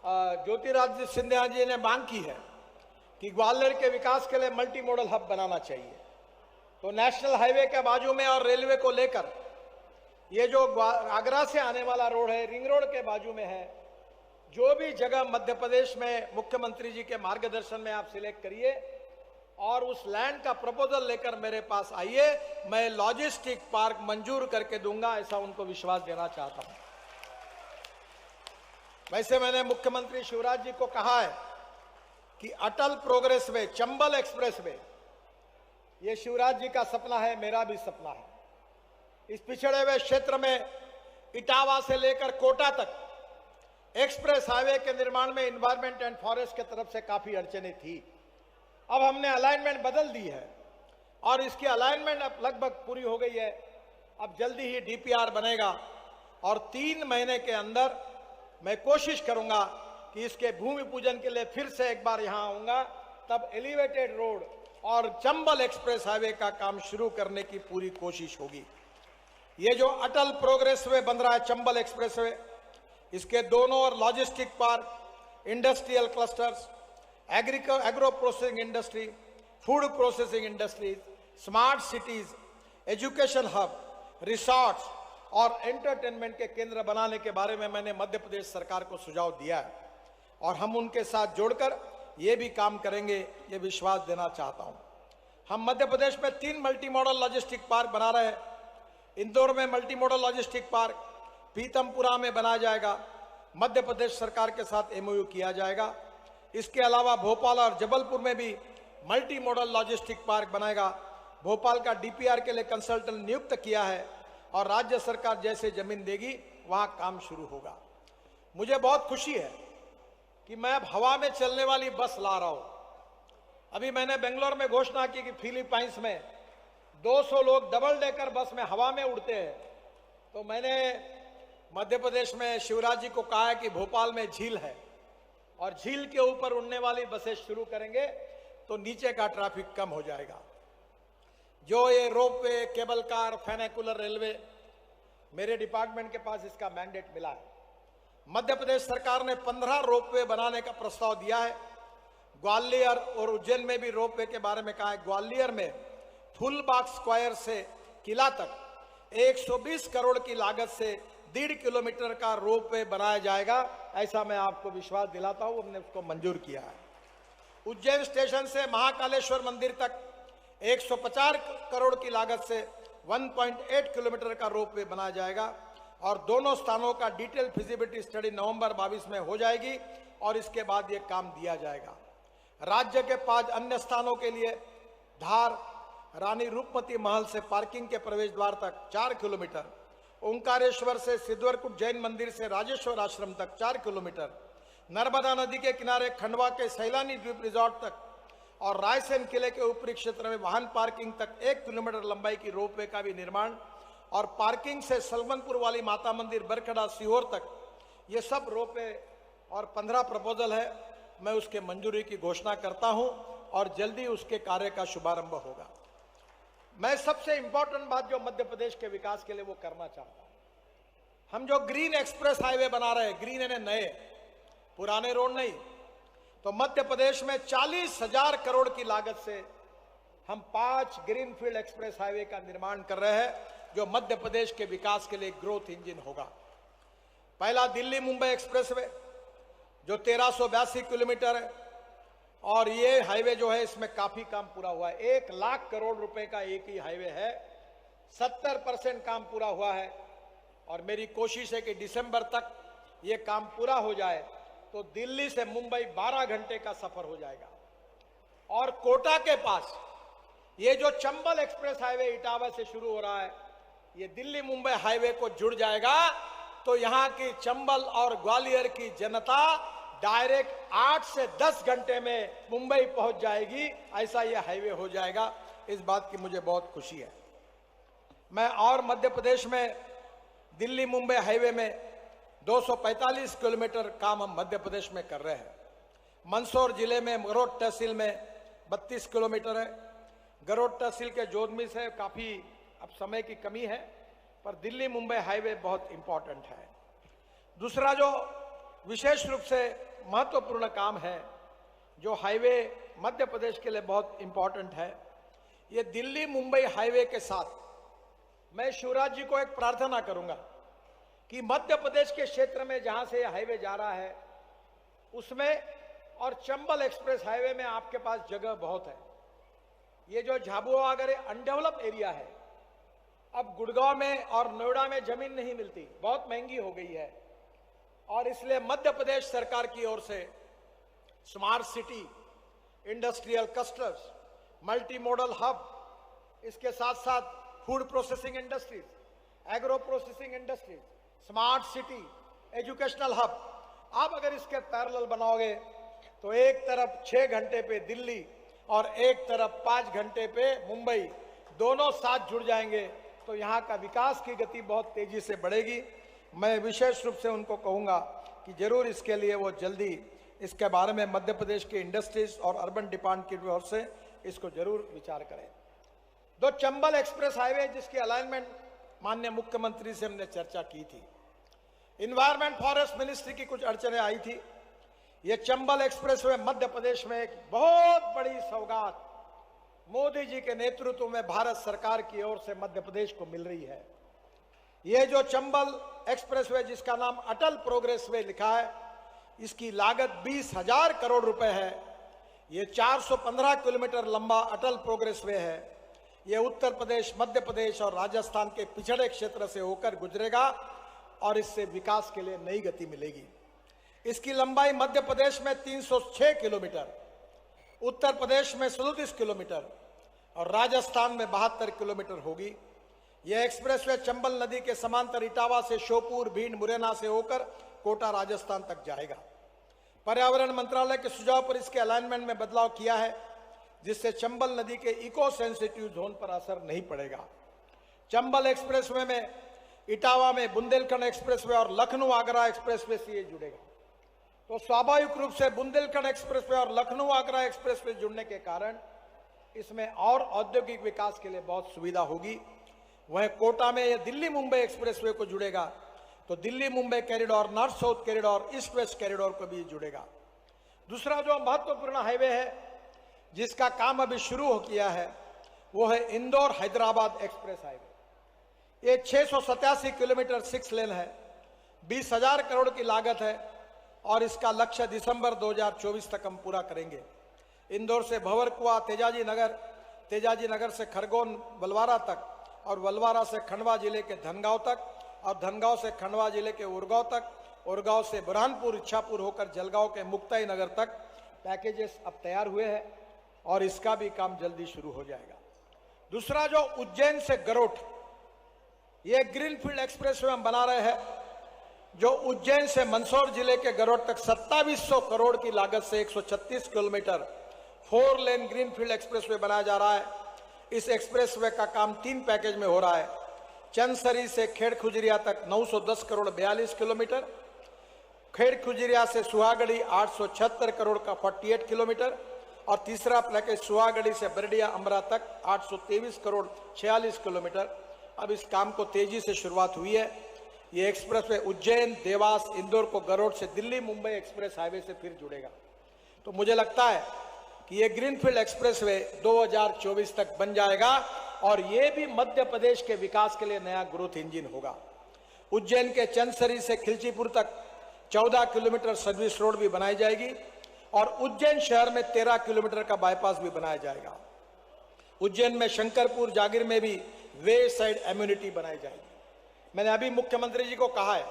ज्योतिरादित्य सिंधिया जी ने मांग की है कि ग्वालियर के विकास के लिए मल्टी मॉडल हब बनाना चाहिए। तो नेशनल हाईवे के बाजू में और रेलवे को लेकर ये जो आगरा से आने वाला रोड है, रिंग रोड के बाजू में है, जो भी जगह मध्य प्रदेश में मुख्यमंत्री जी के मार्गदर्शन में आप सिलेक्ट करिए और उस लैंड का प्रपोजल लेकर मेरे पास आइए, मैं लॉजिस्टिक पार्क मंजूर करके दूंगा, ऐसा उनको विश्वास देना चाहता हूं। वैसे मैंने मुख्यमंत्री शिवराज जी को कहा है कि Atal progress way, Chambal expressway, ये शिवराज जी का सपना है, मेरा भी सपना है। इस पिछड़े हुए क्षेत्र में इटावा से लेकर कोटा तक एक्सप्रेस हाईवे के निर्माण में एनवायरमेंट एंड फॉरेस्ट की तरफ से काफी अड़चनें थी। अब हमने अलाइनमेंट बदल दी है और इसकी अलाइनमेंट अब लगभग पूरी हो गई है। अब जल्दी ही डीपीआर बनेगा और 3 महीने के अंदर मैं कोशिश करूंगा कि इसके भूमि पूजन के लिए फिर से एक बार यहां आऊंगा, तब एलिवेटेड रोड और चंबल एक्सप्रेस हाईवे का काम शुरू करने की पूरी कोशिश होगी। ये जो अटल प्रोग्रेस वे बन रहा है, चंबल एक्सप्रेस वे, इसके दोनों ओर logistic park, industrial clusters, agro processing industry, food processing industries, smart cities, education hub, resorts और एंटरटेनमेंट के केंद्र बनाने के बारे में मैंने मध्य प्रदेश सरकार को सुझाव दिया है और हम उनके साथ जोड़कर ये भी काम करेंगे, ये विश्वास देना चाहता हूं। हम मध्य प्रदेश में 3 मल्टी मॉडल लॉजिस्टिक पार्क बना रहे हैं। इंदौर में multi modal logistic park, Pitampura में बनाया जाएगा, मध्य प्रदेश सरकार के साथ एमओयू किया जाएगा। इसके अलावा भोपाल और जबलपुर में भी मल्टी मॉडल लॉजिस्टिक पार्क बनाएगा। भोपाल का डीपीआर के लिए कंसल्टेंट नियुक्त किया है और राज्य सरकार जैसे जमीन देगी वहां काम शुरू होगा। मुझे बहुत खुशी है कि मैं अब हवा में चलने वाली बस ला रहा हूं। अभी मैंने बेंगलोर में घोषणा की कि फिलीपाइंस में 200 लोग डबल डेकर बस में हवा में उड़ते हैं। तो मैंने मध्य प्रदेश में शिवराज जी को कहा है कि भोपाल में झील है और झील के ऊपर उड़ने वाली बसें शुरू करेंगे तो नीचे का ट्रैफिक कम हो जाएगा। जो ये रोपवे, केबल कार, फेनेकुलर रेलवे, मेरे डिपार्टमेंट के पास इसका मैंडेट मिला है। मध्य प्रदेश सरकार ने 15 रोपवे बनाने का प्रस्ताव दिया है। ग्वालियर और उज्जैन में भी रोपवे के बारे में कहा है। ग्वालियर में फुलबाग स्क्वायर से किला तक 120 करोड़ की लागत से 1.5 किलोमीटर का रोपवे बनाया जाएगा, ऐसा मैं आपको विश्वास दिलाता हूं। हमने उसको मंजूर किया है। उज्जैन स्टेशन से महाकालेश्वर मंदिर तक 150 करोड़ की लागत से 1.8 किलोमीटर का रोपवे बनाया जाएगा और दोनों स्थानों का डिटेल फिजिबिलिटी स्टडी नवंबर 22 में हो जाएगी और इसके बाद ये काम दिया जाएगा। राज्य के 5 अन्य स्थानों के लिए धार, रानी रूपमती महल से पार्किंग के प्रवेश द्वार तक 4 किलोमीटर, ओंकारेश्वर से सिद्धवरकुट जैन मंदिर से राजेश्वर आश्रम तक 4 किलोमीटर, नर्मदा नदी के किनारे खंडवा के सैलानी द्वीप रिजॉर्ट तक और रायसेन किले के ऊपरी क्षेत्र में वाहन पार्किंग तक 1 किलोमीटर लंबाई की रोपवे का भी निर्माण और पार्किंग से सलमनपुर वाली माता मंदिर, बरखड़ा, सीहोर तक, ये सब रोपवे और 15 प्रपोजल है। मैं उसके मंजूरी की घोषणा करता हूं और जल्दी उसके कार्य का शुभारंभ होगा। मैं सबसे इंपॉर्टेंट बात जो मध्य प्रदेश के विकास के लिए वो करना चाहता हूं, हम जो ग्रीन एक्सप्रेस हाईवे बना रहे हैं, ग्रीन यानी नए, पुराने रोड नहीं, तो मध्य प्रदेश में 40,000 करोड़ की लागत से हम 5 ग्रीनफील्ड एक्सप्रेस हाईवे का निर्माण कर रहे हैं जो मध्य प्रदेश के विकास के लिए ग्रोथ इंजन होगा। पहला दिल्ली मुंबई एक्सप्रेसवे जो 1382 किलोमीटर है और ये हाईवे जो है इसमें काफी काम पूरा हुआ है। 1 लाख करोड़ रुपए का एक ही हाईवे है, 70% काम पूरा हुआ है और मेरी कोशिश है कि दिसंबर तक ये काम पूरा हो जाए तो दिल्ली से मुंबई 12 घंटे का सफर हो जाएगा। और कोटा के पास ये जो चंबल एक्सप्रेस हाईवे इटावा से शुरू हो रहा है, ये दिल्ली मुंबई हाईवे को जुड़ जाएगा तो यहां की चंबल और ग्वालियर की जनता डायरेक्ट 8 से 10 घंटे में मुंबई पहुंच जाएगी, ऐसा ये हाईवे हो जाएगा। इस बात की मुझे बहुत खुशी है। मैं और मध्य प्रदेश में दिल्ली मुंबई हाईवे में 245 किलोमीटर काम हम मध्य प्रदेश में कर रहे हैं। मंदसौर जिले में गरोट तहसील में 32 किलोमीटर है। गरोट तहसील के जोधमी से काफी अब समय की कमी है, पर दिल्ली मुंबई हाईवे बहुत इंपॉर्टेंट है। दूसरा जो विशेष रूप से महत्वपूर्ण काम है जो हाईवे मध्य प्रदेश के लिए बहुत इंपॉर्टेंट है, ये दिल्ली मुंबई हाईवे के साथ मैं शिवराज जी को एक प्रार्थना करूंगा कि मध्य प्रदेश के क्षेत्र में जहां से यह हाईवे जा रहा है उसमें और चंबल एक्सप्रेस हाईवे में आपके पास जगह बहुत है। ये जो झाबुआ अगर अनडेवलप एरिया है, अब गुड़गांव में और नोएडा में जमीन नहीं मिलती, बहुत महंगी हो गई है और इसलिए मध्य प्रदेश सरकार की ओर से smart city, industrial clusters, multi modal hub, इसके साथ साथ food processing industries, agro processing industries, smart city, educational hub, आप अगर इसके पैरेलल बनाओगे तो एक तरफ 6 घंटे पे दिल्ली और एक तरफ 5 घंटे पे मुंबई, दोनों साथ जुड़ जाएंगे तो यहाँ का विकास की गति बहुत तेजी से बढ़ेगी। मैं विशेष रूप से उनको कहूँगा कि जरूर इसके लिए वो जल्दी इसके बारे में मध्य प्रदेश के इंडस्ट्रीज और अर्बन डिपार्टमेंट की ओर से इसको जरूर विचार करें। दो चंबल एक्सप्रेस हाईवे जिसकी अलाइनमेंट माननीय मुख्यमंत्री से हमने चर्चा की थी, इन्वायरमेंट फॉरेस्ट मिनिस्ट्री की कुछ अड़चनें आई थी। ये चंबल एक्सप्रेसवे मध्य प्रदेश में एक बहुत बड़ी सौगात मोदी जी के नेतृत्व में भारत सरकार की ओर से मध्य प्रदेश को मिल रही है। ये जो चंबल एक्सप्रेसवे, जिसका नाम अटल प्रोग्रेस वे लिखा है, इसकी लागत 20,000 करोड़ रुपए है। ये 415 किलोमीटर लंबा अटल प्रोग्रेस वे है। ये उत्तर प्रदेश, मध्य प्रदेश और राजस्थान के पिछड़े क्षेत्र से होकर गुजरेगा और इससे विकास के लिए नई गति मिलेगी। इसकी लंबाई मध्य प्रदेश में 306 किलोमीटर, उत्तर प्रदेश में 37 किलोमीटर और राजस्थान में 72 किलोमीटर होगी। यह एक्सप्रेसवे चंबल नदी के समांतर इटावा से श्योपुर, भिंड, मुरैना से होकर कोटा, राजस्थान तक जाएगा। पर्यावरण मंत्रालय के सुझाव पर इसके अलाइनमेंट में बदलाव किया है, जिससे चंबल नदी के इको सेंसिटिव जोन पर असर नहीं पड़ेगा। चंबल एक्सप्रेसवे में इटावा में बुंदेलखंड एक्सप्रेसवे और लखनऊ आगरा एक्सप्रेसवे से ये जुड़ेगा। तो स्वाभाविक रूप से बुंदेलखंड एक्सप्रेसवे और लखनऊ आगरा एक्सप्रेसवे जुड़ने के कारण इसमें और औद्योगिक विकास के लिए बहुत सुविधा होगी। वहीं कोटा में ये दिल्ली मुंबई एक्सप्रेसवे को जुड़ेगा, तो Delhi Mumbai corridor, north south corridor, east west corridor को भी जुड़ेगा। दूसरा जो महत्वपूर्ण हाईवे है जिसका काम अभी शुरू किया है, वो है इंदौर हैदराबाद एक्सप्रेस हाईवे। ये 687 किलोमीटर 6 लेन है, 20,000 करोड़ की लागत है और इसका लक्ष्य दिसंबर 2024 तक हम पूरा करेंगे। इंदौर से भंवरकुआ, तेजाजी नगर से खरगोन बलवारा तक और बलवारा से खंडवा जिले के धनगांव तक और धनगांव से खंडवा जिले के उरगांव तक, उरगांव से बुरहानपुर, इच्छापुर होकर जलगांव के मुक्ताई नगर तक पैकेजेस अब तैयार हुए हैं और इसका भी काम जल्दी शुरू हो जाएगा। दूसरा जो उज्जैन से गरोठ, ये ग्रीनफील्ड एक्सप्रेसवे हम बना रहे हैं, जो उज्जैन से मंदसौर जिले के गरोठ तक 2700 करोड़ की लागत से 136 किलोमीटर 4 लेन ग्रीनफील्ड एक्सप्रेसवे बनाया जा रहा है। इस एक्सप्रेसवे का काम 3 पैकेज में हो रहा है। चंदसरी से खेड़ खुजरिया तक 910 करोड़ 42 किलोमीटर, खेड़ खुजरिया से सुहागढ़ी 876 करोड़ का 48 किलोमीटर और तीसरा पैकेज सुहागढ़ी से बरडिया अमरा तक 823 करोड़ 46 किलोमीटर। अब इस काम को तेजी से शुरुआत हुई है। ये एक्सप्रेसवे उज्जैन, देवास, इंदौर को गरोठ से दिल्ली मुंबई एक्सप्रेस हाईवे से फिर जुड़ेगा। तो मुझे लगता है कि ये ग्रीनफील्ड एक्सप्रेसवे 2024 तक बन जाएगा और ये भी मध्य प्रदेश के विकास के लिए नया ग्रोथ इंजन होगा। उज्जैन के चंदसरी से खिलचीपुर तक 14 किलोमीटर सर्विस रोड भी बनाई जाएगी और उज्जैन शहर में 13 किलोमीटर का बाईपास भी बनाया जाएगा। उज्जैन में शंकरपुर, जागीर में भी वे साइड एम्यूनिटी बनाई जाएगी। मैंने अभी मुख्यमंत्री जी को कहा है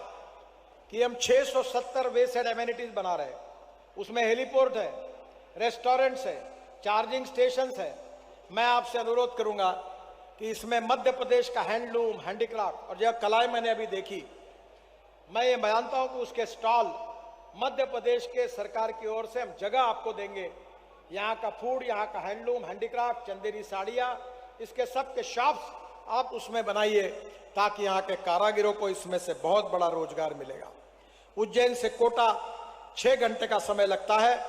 कि हम 670 वे साइड एम्यूनिटीज बना रहे हैं। उसमें हेलीपोर्ट है, रेस्टोरेंट्स है, चार्जिंग स्टेशंस है। मैं आपसे अनुरोध करूंगा कि इसमें मध्य प्रदेश का हैंडलूम, हैंडीक्राफ्ट और जो कलाएं मैंने अभी देखी, मैं ये मानता हूं कि उसके स्टॉल मध्य प्रदेश के सरकार की ओर से हम जगह आपको देंगे। यहाँ का फूड, यहाँ का हैंडलूम, हैंडीक्राफ्ट, चंदेरी साड़ियाँ, इसके सब के शॉप्स आप उसमें बनाइए ताकि यहाँ के कारीगरों को इसमें से बहुत बड़ा रोजगार मिलेगा। उज्जैन से कोटा 6 घंटे का समय लगता है।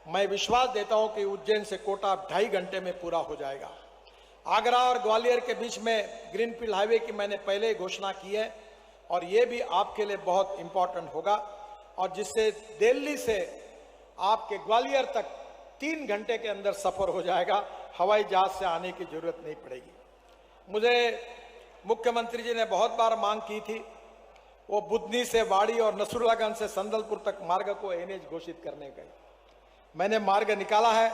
मैं विश्वास देता हूं कि उज्जैन से कोटा 2.5 घंटे में पूरा हो जाएगा। आगरा और ग्वालियर के बीच में ग्रीनफील्ड हाईवे की मैंने पहले ही घोषणा की है और ये भी आपके लिए बहुत इंपॉर्टेंट होगा और जिससे दिल्ली से आपके ग्वालियर तक 3 घंटे के अंदर सफर हो जाएगा। हवाई जहाज से आने की जरूरत नहीं पड़ेगी। मुझे मुख्यमंत्री जी ने बहुत बार मांग की थी, वो बुधनी से वाड़ी और नसरुल्लागंज से संदलपुर तक मार्ग को एनएच घोषित करने का। मैंने मार्ग निकाला है।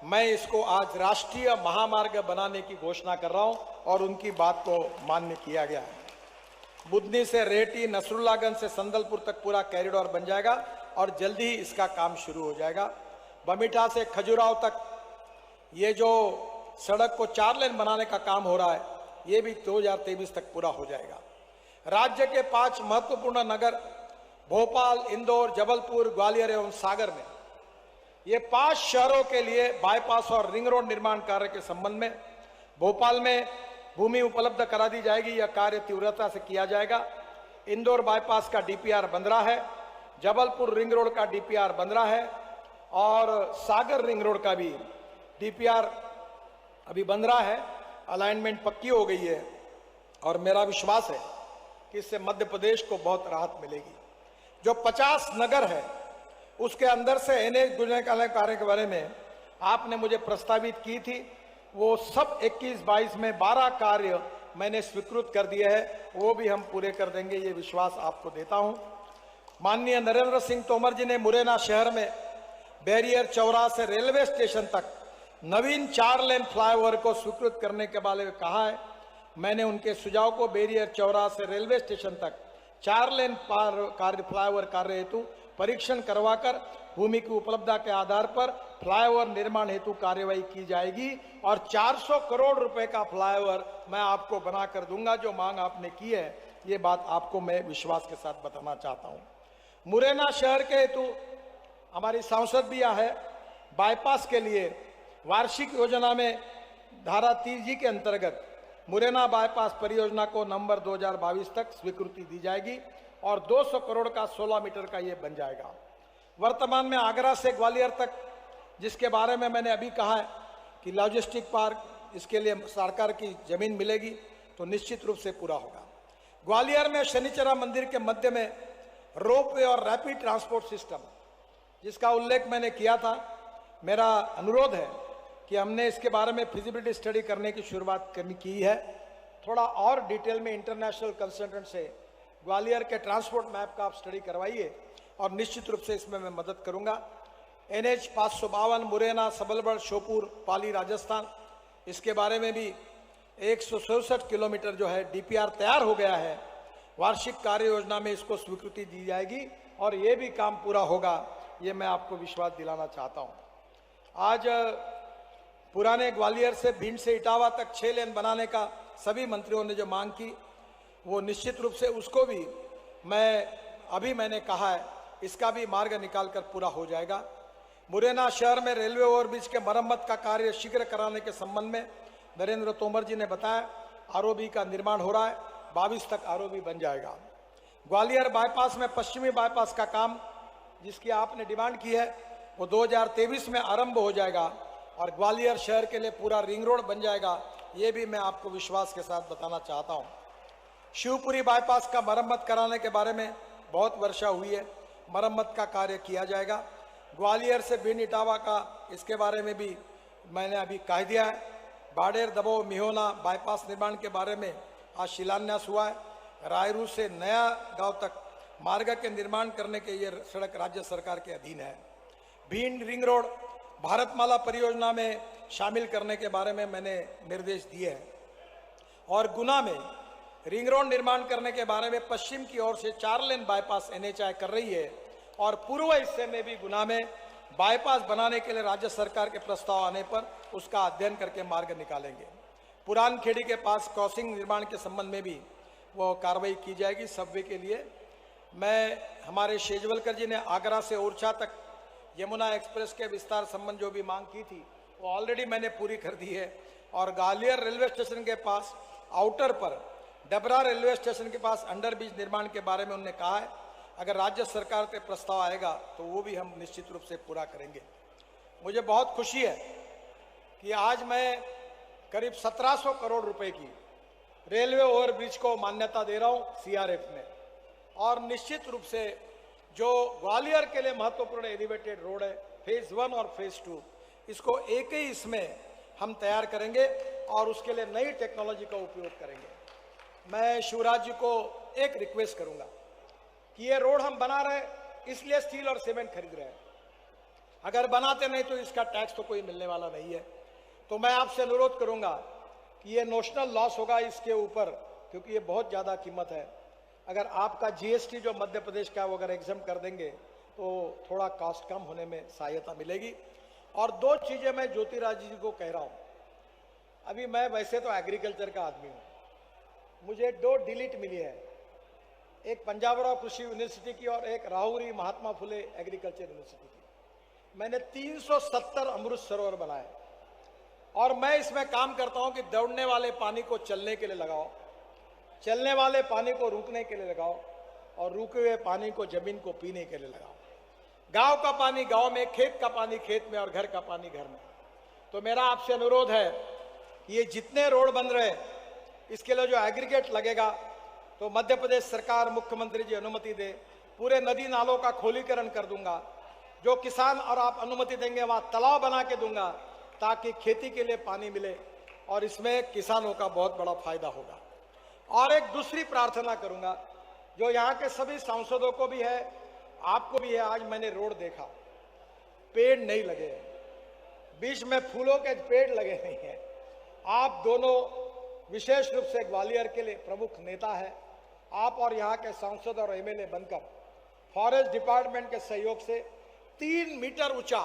मैं इसको आज राष्ट्रीय महामार्ग बनाने की घोषणा कर रहा हूं और उनकी बात को मान्य किया गया है। बुधनी से रेहटी, नसरुल्लागंज से संदलपुर तक पूरा कॉरिडोर बन जाएगा और जल्दी ही इसका काम शुरू हो जाएगा। बमीठा से खजुराहो तक ये जो सड़क को 4 लेन बनाने का काम हो रहा है, ये भी 2023 तक पूरा हो जाएगा। राज्य के 5 महत्वपूर्ण नगर भोपाल, इंदौर, जबलपुर, ग्वालियर एवं सागर में ये 5 शहरों के लिए बाईपास और रिंग रोड निर्माण कार्य के संबंध में भोपाल में भूमि उपलब्ध करा दी जाएगी। यह कार्य तीव्रता से किया जाएगा। इंदौर बाईपास का डीपीआर बन रहा है, जबलपुर रिंग रोड का डीपीआर बन रहा है और सागर रिंग रोड का भी डीपीआर अभी बन रहा है। अलाइनमेंट पक्की हो गई है और मेरा विश्वास है कि इससे मध्य प्रदेश को बहुत राहत मिलेगी। जो 50 नगर है उसके अंदर से एनएच गुजरने कार्य के बारे में आपने मुझे प्रस्तावित की थी, वो सब 21-22 में 12 कार्य मैंने स्वीकृत कर दिए हैं, वो भी हम पूरे कर देंगे, ये विश्वास आपको देता हूं। माननीय नरेंद्र सिंह तोमर जी ने मुरैना शहर में बैरियर चौराहा से रेलवे स्टेशन तक नवीन 4 लेन फ्लाईओवर को स्वीकृत करने के बारे में कहा है। मैंने उनके सुझाव को बैरियर चौराहा से रेलवे स्टेशन तक 4 लेन फ्लाईओवर कार्य हेतु परीक्षण करवाकर भूमि की उपलब्धता के आधार पर फ्लाईओवर निर्माण हेतु कार्यवाही की जाएगी और 400 करोड़ रुपए का फ्लाईओवर मैं आपको बनाकर दूंगा। जो मांग आपने की है, ये बात आपको मैं विश्वास के साथ बताना चाहता हूं। मुरैना शहर के हेतु हमारी सांसद भी यहाँ है, बाईपास के लिए वार्षिक योजना में धारा 30G के अंतर्गत मुरैना बाईपास परियोजना को नवंबर 2022 तक स्वीकृति दी जाएगी और 200 करोड़ का 16 मीटर का ये बन जाएगा। वर्तमान में आगरा से ग्वालियर तक, जिसके बारे में मैंने अभी कहा है कि लॉजिस्टिक पार्क, इसके लिए सरकार की जमीन मिलेगी तो निश्चित रूप से पूरा होगा। ग्वालियर में शनिचरा मंदिर के मध्य में रोपवे और रैपिड ट्रांसपोर्ट सिस्टम, जिसका उल्लेख मैंने किया था, मेरा अनुरोध है कि हमने इसके बारे में फिजिबिलिटी स्टडी करने की शुरुआत की है। थोड़ा और डिटेल में इंटरनेशनल कंसल्टेंट से ग्वालियर के ट्रांसपोर्ट मैप का आप स्टडी करवाइए और निश्चित रूप से इसमें मैं मदद करूंगा। NH 552 मुरैना सबलगढ़ श्योपुर पाली राजस्थान, इसके बारे में भी 167 किलोमीटर जो है DPR तैयार हो गया है। वार्षिक कार्य योजना में इसको स्वीकृति दी जाएगी और ये भी काम पूरा होगा, ये मैं आपको विश्वास दिलाना चाहता हूँ। आज पुराने ग्वालियर से भिंड से इटावा तक 6 लेन बनाने का सभी मंत्रियों ने जो मांग की, वो निश्चित रूप से उसको भी मैंने कहा है, इसका भी मार्ग निकालकर पूरा हो जाएगा। मुरैना शहर में रेलवे ओवरब्रिज के मरम्मत का कार्य शीघ्र कराने के संबंध में नरेंद्र तोमर जी ने बताया, ROB का निर्माण हो रहा है, 22 तक ROB बन जाएगा। ग्वालियर बाईपास में पश्चिमी बाईपास का काम, जिसकी आपने डिमांड की है, वो 2023 में आरंभ हो जाएगा और ग्वालियर शहर के लिए पूरा रिंग रोड बन जाएगा, ये भी मैं आपको विश्वास के साथ बताना चाहता हूँ। शिवपुरी बाईपास का मरम्मत कराने के बारे में बहुत वर्षा हुई है, मरम्मत का कार्य किया जाएगा। ग्वालियर से भिंड इटावा का, इसके बारे में भी मैंने अभी कह दिया है। बाड़ेर दबोह मिहोना बाईपास निर्माण के बारे में आज शिलान्यास हुआ है। रायरू से नया गांव तक मार्ग के निर्माण करने के ये सड़क राज्य सरकार के अधीन है। भिंड रिंग रोड भारतमाला परियोजना में शामिल करने के बारे में मैंने निर्देश दिए हैं और गुना में रिंग रोड निर्माण करने के बारे में पश्चिम की ओर से 4 लेन बाईपास NHAI कर रही है और पूर्व हिस्से में भी गुना में बाईपास बनाने के लिए राज्य सरकार के प्रस्ताव आने पर उसका अध्ययन करके मार्ग निकालेंगे। पुरान खेड़ी के पास क्रॉसिंग निर्माण के संबंध में भी वो कार्रवाई की जाएगी सबवे के लिए। हमारे शेजवलकर जी ने आगरा से ओरछा तक यमुना एक्सप्रेस के विस्तार संबंध जो भी मांग की थी, वो ऑलरेडी मैंने पूरी कर दी है। और ग्वालियर रेलवे स्टेशन के पास आउटर पर डबरा रेलवे स्टेशन के पास अंडरब्रिज निर्माण के बारे में उन्होंने कहा है, अगर राज्य सरकार से प्रस्ताव आएगा तो वो भी हम निश्चित रूप से पूरा करेंगे। मुझे बहुत खुशी है कि आज मैं करीब 1700 करोड़ रुपए की रेलवे ओवरब्रिज को मान्यता दे रहा हूं CRF में, और निश्चित रूप से जो ग्वालियर के लिए महत्वपूर्ण एलिवेटेड रोड है फेज 1 और फेज 2, इसको एक ही इसमें हम तैयार करेंगे और उसके लिए नई टेक्नोलॉजी का उपयोग करेंगे। मैं शिवराज जी को एक रिक्वेस्ट करूंगा कि ये रोड हम बना रहे इसलिए स्टील और सीमेंट खरीद रहे हैं, अगर बनाते नहीं तो इसका टैक्स तो कोई मिलने वाला नहीं है। तो मैं आपसे अनुरोध करूंगा कि ये नोशनल लॉस होगा इसके ऊपर, क्योंकि ये बहुत ज़्यादा कीमत है। अगर आपका GST जो मध्य प्रदेश का वो अगर एग्जाम कर देंगे तो थोड़ा कॉस्ट कम होने में सहायता मिलेगी। और 2 चीज़ें मैं ज्योतिरादित्य जी को कह रहा हूँ। अभी मैं वैसे तो एग्रीकल्चर का आदमी हूँ, मुझे 2 डिलीट मिली है, एक पंजाबराव कृषि यूनिवर्सिटी की और एक राहुरी महात्मा फुले एग्रीकल्चर यूनिवर्सिटी की। मैंने 370 अमृत सरोवर बनाए और मैं इसमें काम करता हूं कि दौड़ने वाले पानी को चलने के लिए लगाओ, चलने वाले पानी को रुकने के लिए लगाओ और रुके हुए पानी को जमीन को पीने के लिए लगाओ। गांव का पानी गांव में, खेत का पानी खेत में और घर का पानी घर में। तो मेरा आपसे अनुरोध है कि ये जितने रोड बन रहे इसके लिए जो एग्रीगेट लगेगा तो मध्य प्रदेश सरकार, मुख्यमंत्री जी अनुमति दे, पूरे नदी नालों का खोलीकरण कर दूंगा। जो किसान और आप अनुमति देंगे वहां तालाब बना के दूंगा ताकि खेती के लिए पानी मिले और इसमें किसानों का बहुत बड़ा फायदा होगा। और एक दूसरी प्रार्थना करूंगा जो यहाँ के सभी सांसदों को भी है, आपको भी है। आज मैंने रोड देखा, पेड़ नहीं लगे हैं, बीच में फूलों के पेड़ लगे नहीं हैं। आप दोनों विशेष रूप से ग्वालियर के लिए प्रमुख नेता है। आप और यहाँ के सांसद और एमएलए बनकर फॉरेस्ट डिपार्टमेंट के सहयोग से 3 मीटर ऊंचा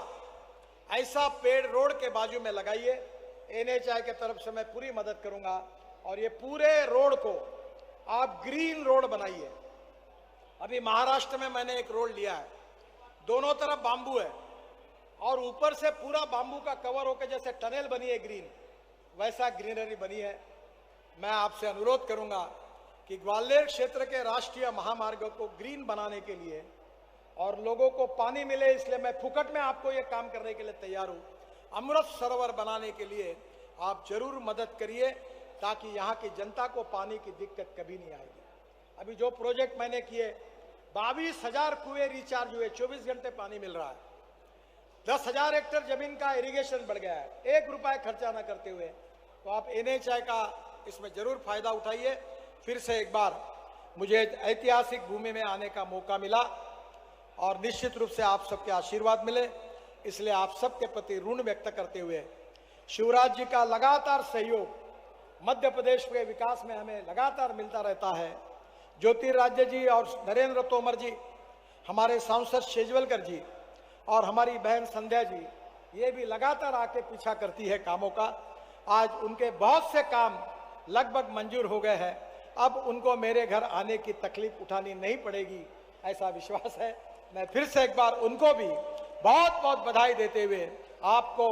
ऐसा पेड़ रोड के बाजू में लगाइए। एनएचआई के तरफ से मैं पूरी मदद करूंगा और ये पूरे रोड को आप ग्रीन रोड बनाइए। अभी महाराष्ट्र में मैंने एक रोड लिया है, दोनों तरफ बांबू है और ऊपर से पूरा बांबू का कवर होकर जैसे टनल बनी है ग्रीन, वैसा ग्रीनरी बनी है। मैं आपसे अनुरोध करूंगा कि ग्वालियर क्षेत्र के राष्ट्रीय महामार्गों को ग्रीन बनाने के लिए और लोगों को पानी मिले, इसलिए मैं फुकट में आपको ये काम करने के लिए तैयार हूं। अमृत सरोवर बनाने के लिए आप जरूर मदद करिए ताकि यहाँ की जनता को पानी की दिक्कत कभी नहीं आएगी। अभी जो प्रोजेक्ट मैंने किए, 22,000 कुएं रिचार्ज हुए, 24 घंटे पानी मिल रहा है। 10,000 हेक्टेयर जमीन का इरिगेशन बढ़ गया है, 1 रुपया खर्चा न करते हुए। तो आप एनएचआई का इसमें जरूर फायदा उठाइए। फिर से एक बार मुझे ऐतिहासिक भूमि में आने का मौका मिला और निश्चित रूप से आप सबके आशीर्वाद मिले, इसलिए आप सबके प्रति ऋण व्यक्त करते हुए शिवराज जी का लगातार सहयोग मध्य प्रदेश के विकास में हमें लगातार मिलता रहता है। ज्योतिरादित्य जी और नरेंद्र तोमर जी, हमारे सांसद शेजवलकर जी और हमारी बहन संध्या जी, ये भी लगातार आके पीछा करती है कामों का। आज उनके बहुत से काम लगभग मंजूर हो गए हैं। अब उनको मेरे घर आने की तकलीफ उठानी नहीं पड़ेगी, ऐसा विश्वास है। मैं फिर से एक बार उनको भी बहुत बहुत बधाई देते हुए, आपको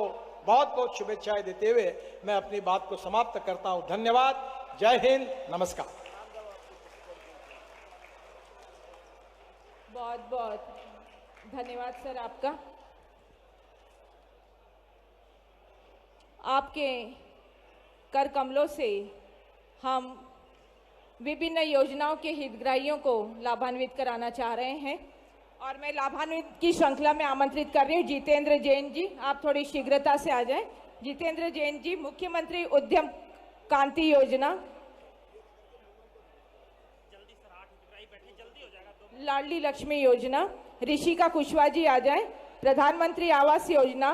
बहुत बहुत शुभेच्छाएं देते हुए मैं अपनी बात को समाप्त करता हूं। धन्यवाद। जय हिंद, नमस्कार। बहुत बहुत धन्यवाद सर आपका। आपके कर कमलों से हम विभिन्न योजनाओं के हितग्राहियों को लाभान्वित कराना चाह रहे हैं और मैं लाभान्वित की श्रृंखला में आमंत्रित कर रही हूँ जितेंद्र जैन जी। आप थोड़ी शीघ्रता से आ जाएं। जितेंद्र जैन जी, मुख्यमंत्री उद्यम क्रांति योजना, लाडली लक्ष्मी योजना। ऋषिका कुशवाहा जी आ जाएं। प्रधानमंत्री आवास योजना,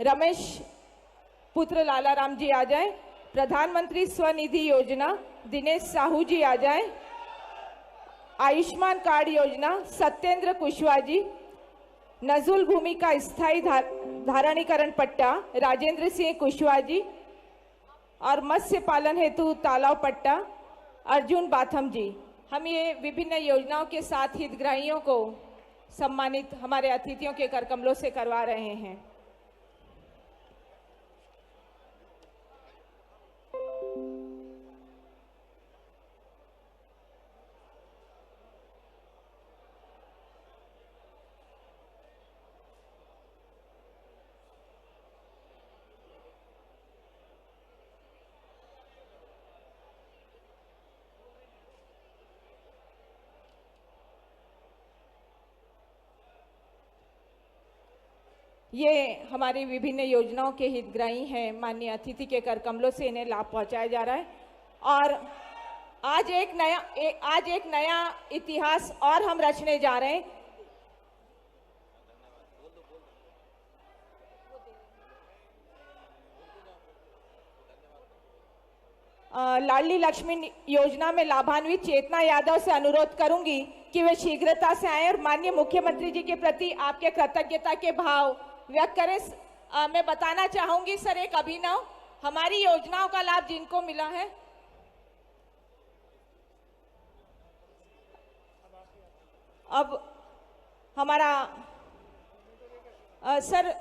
रमेश पुत्र लालाराम जी आ जाएं। प्रधानमंत्री स्वनिधि योजना, दिनेश साहू जी आ जाएं। आयुष्मान कार्ड योजना, सत्येंद्र कुशवाहा जी। नजुल भूमि का स्थायी धारणीकरण पट्टा, राजेंद्र सिंह कुशवाहा जी। और मत्स्य पालन हेतु तालाब पट्टा, अर्जुन बाथम जी। हम ये विभिन्न योजनाओं के साथ हितग्राहियों को सम्मानित हमारे अतिथियों के कर कमलों से करवा रहे हैं। ये हमारी विभिन्न योजनाओं के हितग्राही हैं। माननीय अतिथि के कर कमलों से इन्हें लाभ पहुंचाया जा रहा है और आज एक नया इतिहास और हम रचने जा रहे हैं। लाडली लक्ष्मी योजना में लाभान्वित चेतना यादव से अनुरोध करूंगी कि वे शीघ्रता से आए और माननीय मुख्यमंत्री जी के प्रति आपके कृतज्ञता के भाव व्यक्त करें। मैं बताना चाहूंगी सर, एक अभिनव हमारी योजनाओं का लाभ जिनको मिला है, अब हमारा सर